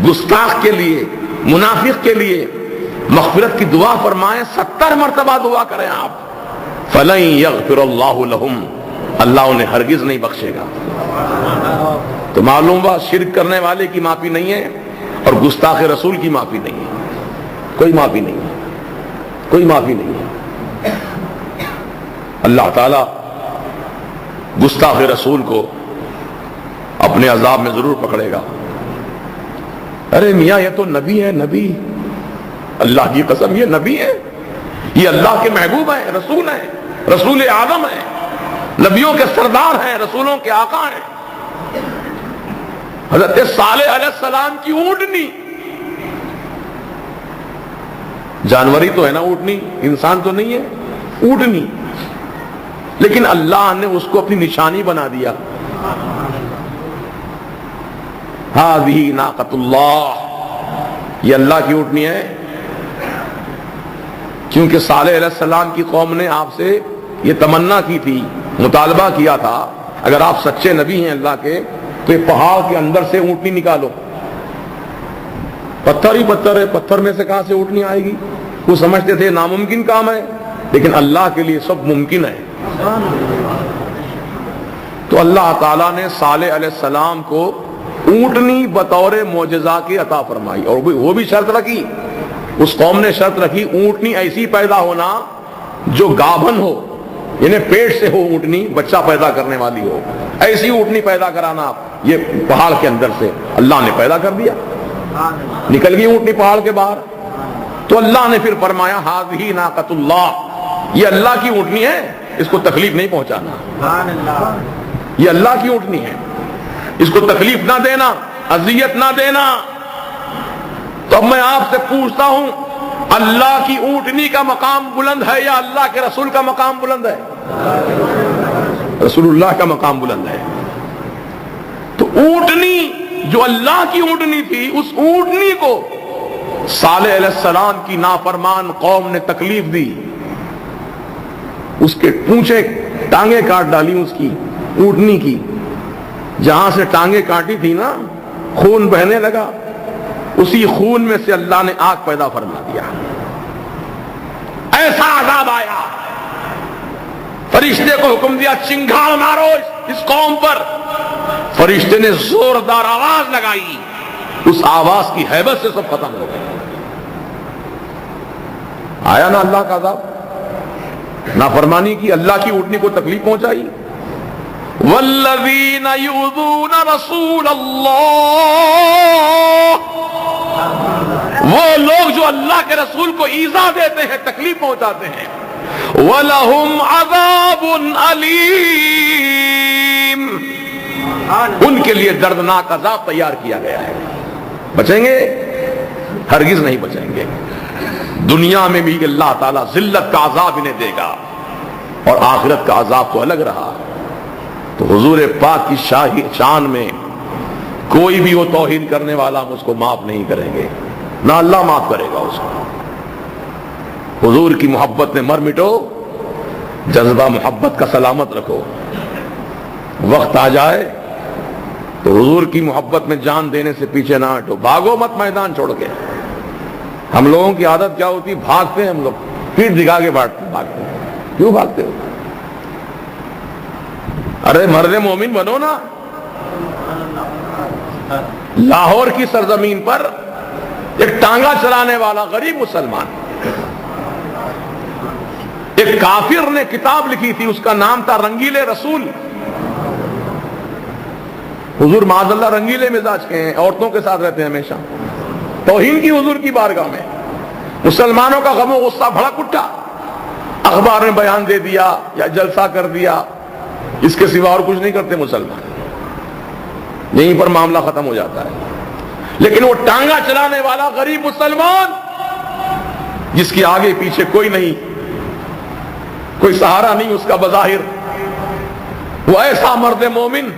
گستاخ کے لیے, منافق کے لیے مغفرت کی دعا فرمائیں, 70 مرتبہ دعا کریں آپ, فلن یغفر اللہ لهم, اللہ انہیں ہرگز نہیں بخشے گا. تو معلوم ہوا شرک کرنے والے کی معافی نہیں ہے, اور گستاخ رسول کی معافی نہیں ہے. کوئی معافی نہیں ہے, کوئی معافی نہیں ہے. اللہ تعالی گستاخ رسول کو اپنے عذاب میں ضرور پکڑے گا. ارے میاں یہ تو نبی ہے, نبی, اللہ کی قسم یہ نبی ہے, یہ اللہ کے محبوب ہیں, رسول ہیں, رسول اعظم ہیں, نبیوں کے سردار ہیں, رسولوں کے آقا ہیں. حضرت صالح علیہ السلام کی اونٹنی, جانوری تو ہے نا اونٹنی, انسان تو نہیں ہے, اونٹنی, لیکن اللہ نے اس کو اپنی نشانی بنا دیا. ہذہ ناقۃ اللہ, یہ اللہ کی اونٹنی ہے. کیونکہ صالح علیہ السلام کی قوم نے آپ سے یہ تمنا کی تھی, مطالبہ کیا تھا, اگر آپ سچے نبی ہیں اللہ کے تو یہ پہاڑ کے اندر سے اونٹنی نکالو. پتھر ہی پتھر ہے, پتھر میں سے کہاں سے اونٹنی آئے گی؟ وہ سمجھتے تھے ناممکن کام ہے, لیکن اللہ کے لیے سب ممکن ہے. تو اللہ تعالیٰ نے صالح علیہ السلام کو اونٹنی بطور معجزہ کی عطا فرمائی, اور وہ بھی شرط رکھی, اس قوم نے شرط رکھی اونٹنی ایسی پیدا ہونا جو گابھن ہو, یعنی پیٹ سے ہو اونٹنی, بچہ پیدا کرنے والی ہو, ایسی اونٹنی پیدا کرانا. یہ پہاڑ کے اندر سے اللہ نے پیدا کر دیا, نکل گئی اونٹنی پہاڑ کے باہر. تو اللہ نے پھر فرمایا ہذہ ناقۃ اللہ, یہ اللہ کی اونٹنی ہے, اس کو تکلیف نہیں پہنچانا. یہ اللہ کی اونٹنی ہے, اس کو تکلیف نہ دینا, اذیت نہ دینا. تو اب میں آپ سے پوچھتا ہوں, اللہ کی اونٹنی کا مقام بلند ہے یا اللہ کے رسول کا مقام بلند ہے؟ رسول اللہ کا مقام بلند ہے. تو اونٹنی جو اللہ کی اونٹنی تھی، اس اونٹنی کو صالح علیہ السلام کی نافرمان قوم نے تکلیف دی، اس کے پونچھے ٹانگیں کاٹ ڈالی، اس کی اونٹنی کی جہاں سے ٹانگیں کاٹی تھی نا خون بہنے لگا، اسی خون میں سے اللہ نے آگ پیدا فرما دیا. ایسا عذاب آیا، فرشتے کو حکم دیا چنگھاڑ مارو اس قوم پر. فرشتے نے زوردار آواز لگائی، اس آواز کی ہیبت سے سب ختم ہو گئے. آیا نا اللہ کا عذاب، نافرمانی کی، اللہ کی اونٹنی کو تکلیف پہنچائی. والذین یؤذون رسول اللہ، وہ لوگ جو اللہ کے رسول کو ایذا دیتے ہیں، تکلیف پہنچاتے ہیں. وَلَهُمْ عَذَابٌ عَلِيمٌ، ان کے لیے دردناک عذاب تیار کیا گیا ہے. بچیں گے؟ ہرگز نہیں بچیں گے. دنیا میں بھی اللہ تعالیٰ ذلت کا عذاب انہیں دے گا، اور آخرت کا عذاب تو الگ رہا. تو حضور پاک کی شان میں کوئی بھی وہ توہین کرنے والا ہم اس کو معاف نہیں کریں گے، نہ اللہ معاف کرے گا اس کو. حضور کی محبت میں مر مٹو، جذبہ محبت کا سلامت رکھو. وقت آ جائے تو حضور کی محبت میں جان دینے سے پیچھے نہ ہٹو، بھاگو مت میدان چھوڑ کے. ہم لوگوں کی عادت کیا ہوتی، بھاگتے ہیں ہم لوگ، پیٹھ دکھا کے بھاگتے ہیں. کیوں بھاگتے ہو؟ ارے مرد مومن بنو نا. لاہور کی سرزمین پر ایک ٹانگا چلانے والا غریب مسلمان، ایک کافر نے کتاب لکھی تھی، اس کا نام تھا رنگیلے رسول. حضور معاذ اللہ رنگیلے مزاج کے ہیں، عورتوں کے ساتھ رہتے ہیں ہمیشہ، توہین کی حضور کی بارگاہ میں. مسلمانوں کا غم و غصہ بھڑک اٹھا، اخبار میں بیان دے دیا یا جلسہ کر دیا، اس کے سوا اور کچھ نہیں کرتے مسلمان. یہیں پر معاملہ ختم ہو جاتا ہے. لیکن وہ ٹانگا چلانے والا غریب مسلمان جس کی آگے پیچھے کوئی نہیں، کوئی سہارا نہیں اس کا بظاہر، وہ ایسا مرد مومن،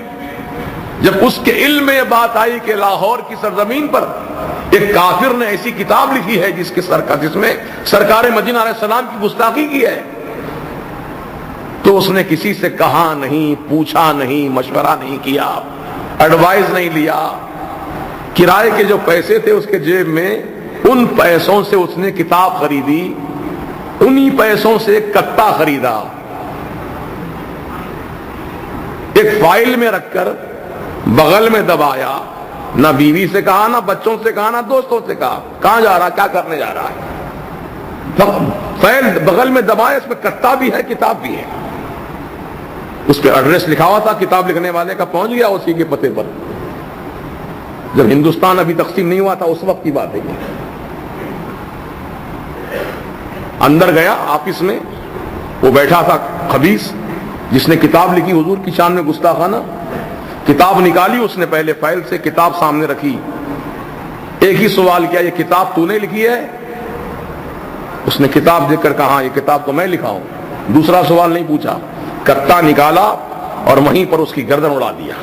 جب اس کے علم میں بات آئی کہ لاہور کی سرزمین پر ایک کافر نے ایسی کتاب لکھی ہے جس میں سرکار مدینہ علیہ السلام کی گستاخی کی ہے، تو اس نے کسی سے کہا نہیں، پوچھا نہیں، مشورہ نہیں کیا، ایڈوائز نہیں لیا. کرائے کے جو پیسے تھے اس کے جیب میں، ان پیسوں سے اس نے کتاب خریدی، انہی پیسوں سے ایک کتا خریدا، ایک فائل میں رکھ کر بغل میں دبایا. نہ بیوی سے کہا، نہ بچوں سے کہا، نہ دوستوں سے کہا کہاں جا رہا، کیا کرنے جا رہا ہے. فائل بغل میں دبایا، اس میں کتا بھی ہے، کتاب بھی ہے. اس پہ ایڈریس لکھا ہوا تھا کتاب لکھنے والے کا، پہنچ گیا اسی کے پتے پر. جب ہندوستان ابھی تقسیم نہیں ہوا تھا اس وقت کی بات ہے. اندر گیا آفس میں، وہ بیٹھا تھا خبیث جس نے کتاب لکھی حضور کی شان میں گستاخانہ. کتاب نکالی اس نے، پہلے فائل سے کتاب سامنے رکھی، ایک ہی سوال کیا، یہ کتاب تو نے لکھی ہے؟ اس نے کتاب دیکھ کر کہا ہاں یہ کتاب تو میں لکھا ہوں. دوسرا سوال نہیں پوچھا، کتا نکالا اور وہیں پر اس کی گردن اڑا دیا.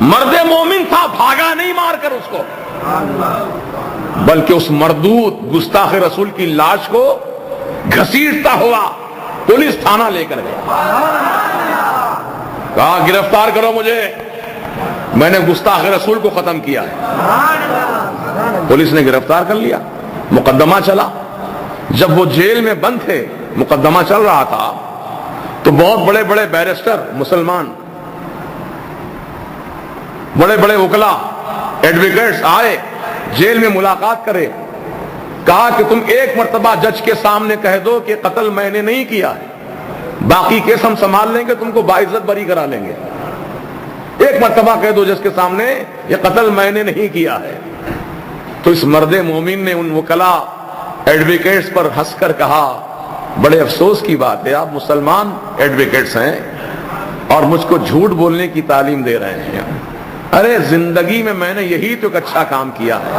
مرد مومن تھا، بھاگا نہیں مار کر اس کو، بلکہ اس مردود گستاخ رسول کی لاش کو گھسیٹتا ہوا پولیس تھانہ لے کر گیا. کہا گرفتار کرو مجھے، میں نے گستاخ رسول کو ختم کیا ہے. پولیس نے گرفتار کر لیا، مقدمہ چلا. جب وہ جیل میں بند تھے، مقدمہ چل رہا تھا، تو بہت بڑے بڑے بیرسٹر مسلمان، بڑے بڑے وکلا، ایڈوکیٹس آئے، جیل میں ملاقات کرے. کہا کہ تم ایک مرتبہ جج کے سامنے کہہ دو کہ قتل میں نے نہیں کیا ہے، باقی کیس ہم سنبھال لیں گے، تم کو باعزت بری کرا لیں گے. ایک مرتبہ کہہ دو جج کے سامنے یہ قتل میں نے نہیں کیا ہے. تو اس مرد مومن نے ان وکلا ایڈوکیٹس پر ہنس کر کہا بڑے افسوس کی بات ہے، آپ مسلمان ایڈوکیٹس ہیں، اور مجھ کو جھوٹ بولنے کی تعلیم دے رہے ہیں. ارے زندگی میں نے یہی تو ایک اچھا کام کیا ہے,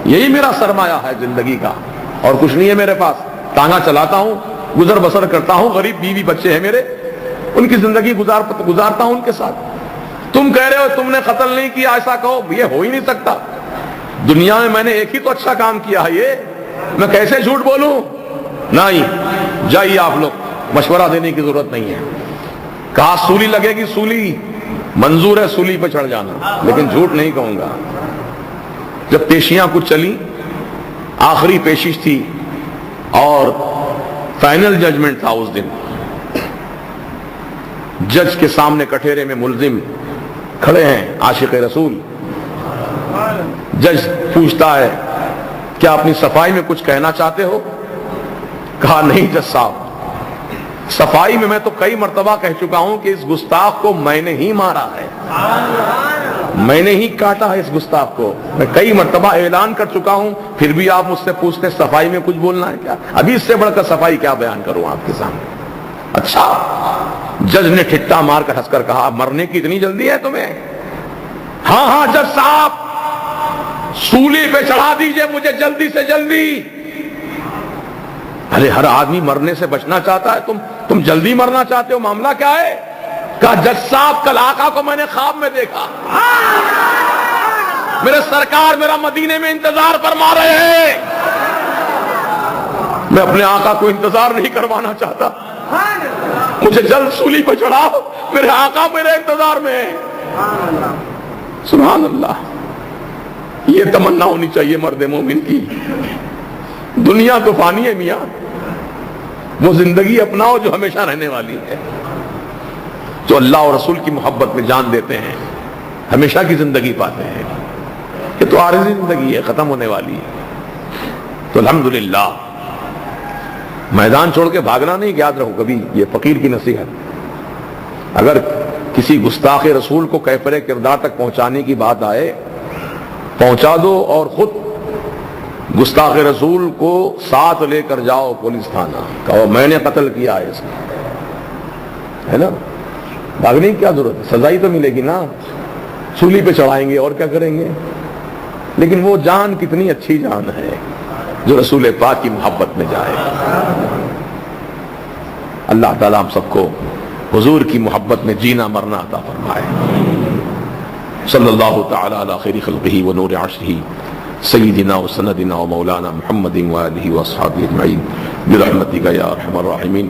یہی میرا سرمایہ ہے زندگی کا, اور کچھ نہیں ہے میرے پاس. ٹانگا چلاتا ہوں, گزر بسر کرتا ہوں, غریب بیوی بچے ہیں میرے, ان کی زندگی گزارتا ہوں ان کے ساتھ. تم کہہ رہے ہو تم نے قتل نہیں کیا, ایسا کہو, یہ ہو ہی نہیں سکتا. دنیا میں نے ایک ہی تو اچھا کام کیا ہے, یہ میں کیسے جھوٹ بولوں؟ نہیں, جائیے آپ لوگ, مشورہ دینے کی ضرورت نہیں ہے. کہا سولی لگے گی, سولی منظور ہے, سولی پہ چڑھ جانا, لیکن جھوٹ نہیں کہوں گا. جب پیشیاں کچھ چلی, آخری پیشش تھی اور فائنل ججمنٹ تھا اس دن, جج کے سامنے کٹہرے میں ملزم کھڑے ہیں عاشق رسول. جج پوچھتا ہے کیا اپنی صفائی میں کچھ کہنا چاہتے ہو؟ کہا نہیں جج صاحب, صفائی میں تو کئی مرتبہ کہہ چکا ہوں کہ اس گستاخ کو میں نے ہی مارا ہے, میں نے ہی کاٹا ہے اس گستاخ کو, میں کئی مرتبہ اعلان کر چکا ہوں, پھر بھی آپ مجھ سے پوچھتے صفائی میں کچھ بولنا ہے کیا؟ ابھی اس سے بڑھ کر صفائی کیا بیان کروں آپ کے سامنے؟ اچھا. جج نے ٹھٹا مار کر ہنس کر کہا مرنے کی اتنی جلدی ہے تمہیں؟ ہاں جج صاحب, سولی پہ چڑھا دیجئے مجھے جلدی سے جلدی. ارے ہر آدمی مرنے سے بچنا چاہتا ہے, تم جلدی مرنا چاہتے ہو, معاملہ کیا ہے؟ کہا جج صاحب کل آقا کو میں نے خواب میں دیکھا, میرے سرکار میرا مدینے میں انتظار فرما رہے ہیں, میں اپنے آقا کو انتظار نہیں کروانا چاہتا, مجھے جلد سولی پہ چڑھاؤ, میرے آقا میرے انتظار میں ہے. سبحان اللہ, یہ تمنا ہونی چاہیے مرد مومن کی. دنیا تو فانی ہے میاں, وہ زندگی اپناؤ جو ہمیشہ رہنے والی ہے. جو اللہ اور رسول کی محبت میں جان دیتے ہیں ہمیشہ کی زندگی پاتے ہیں. یہ تو عارضی زندگی ہے, ختم ہونے والی ہے. تو الحمدللہ میدان چھوڑ کے بھاگنا نہیں, یاد رہو کبھی, یہ فقیر کی نصیحت. اگر کسی گستاخ رسول کو کیفر کردار تک پہنچانے کی بات آئے, پہنچا دو, اور خود گستاخ رسول کو ساتھ لے کر جاؤ پولیس تھانہ, کہو میں نے قتل کیا ہے اس کو, ہے نا. بھاگنے کی کیا ضرورت ہے, سزا ہی تو ملے گی نا. سولی پہ چڑھائیں گے اور کیا کریں گے. لیکن وہ جان کتنی اچھی جان ہے جو رسول پاک کی محبت میں جائے. اللہ تعالیٰ ہم سب کو حضور کی محبت میں جینا مرنا عطا فرمائے. صلی اللہ تعالی علی خیر خلقہ و نور عرشہ سیدنا و سندنا و مولانا محمد و آلہ و اصحابہ اجمعین برحمتک یا ارحم الراحمین.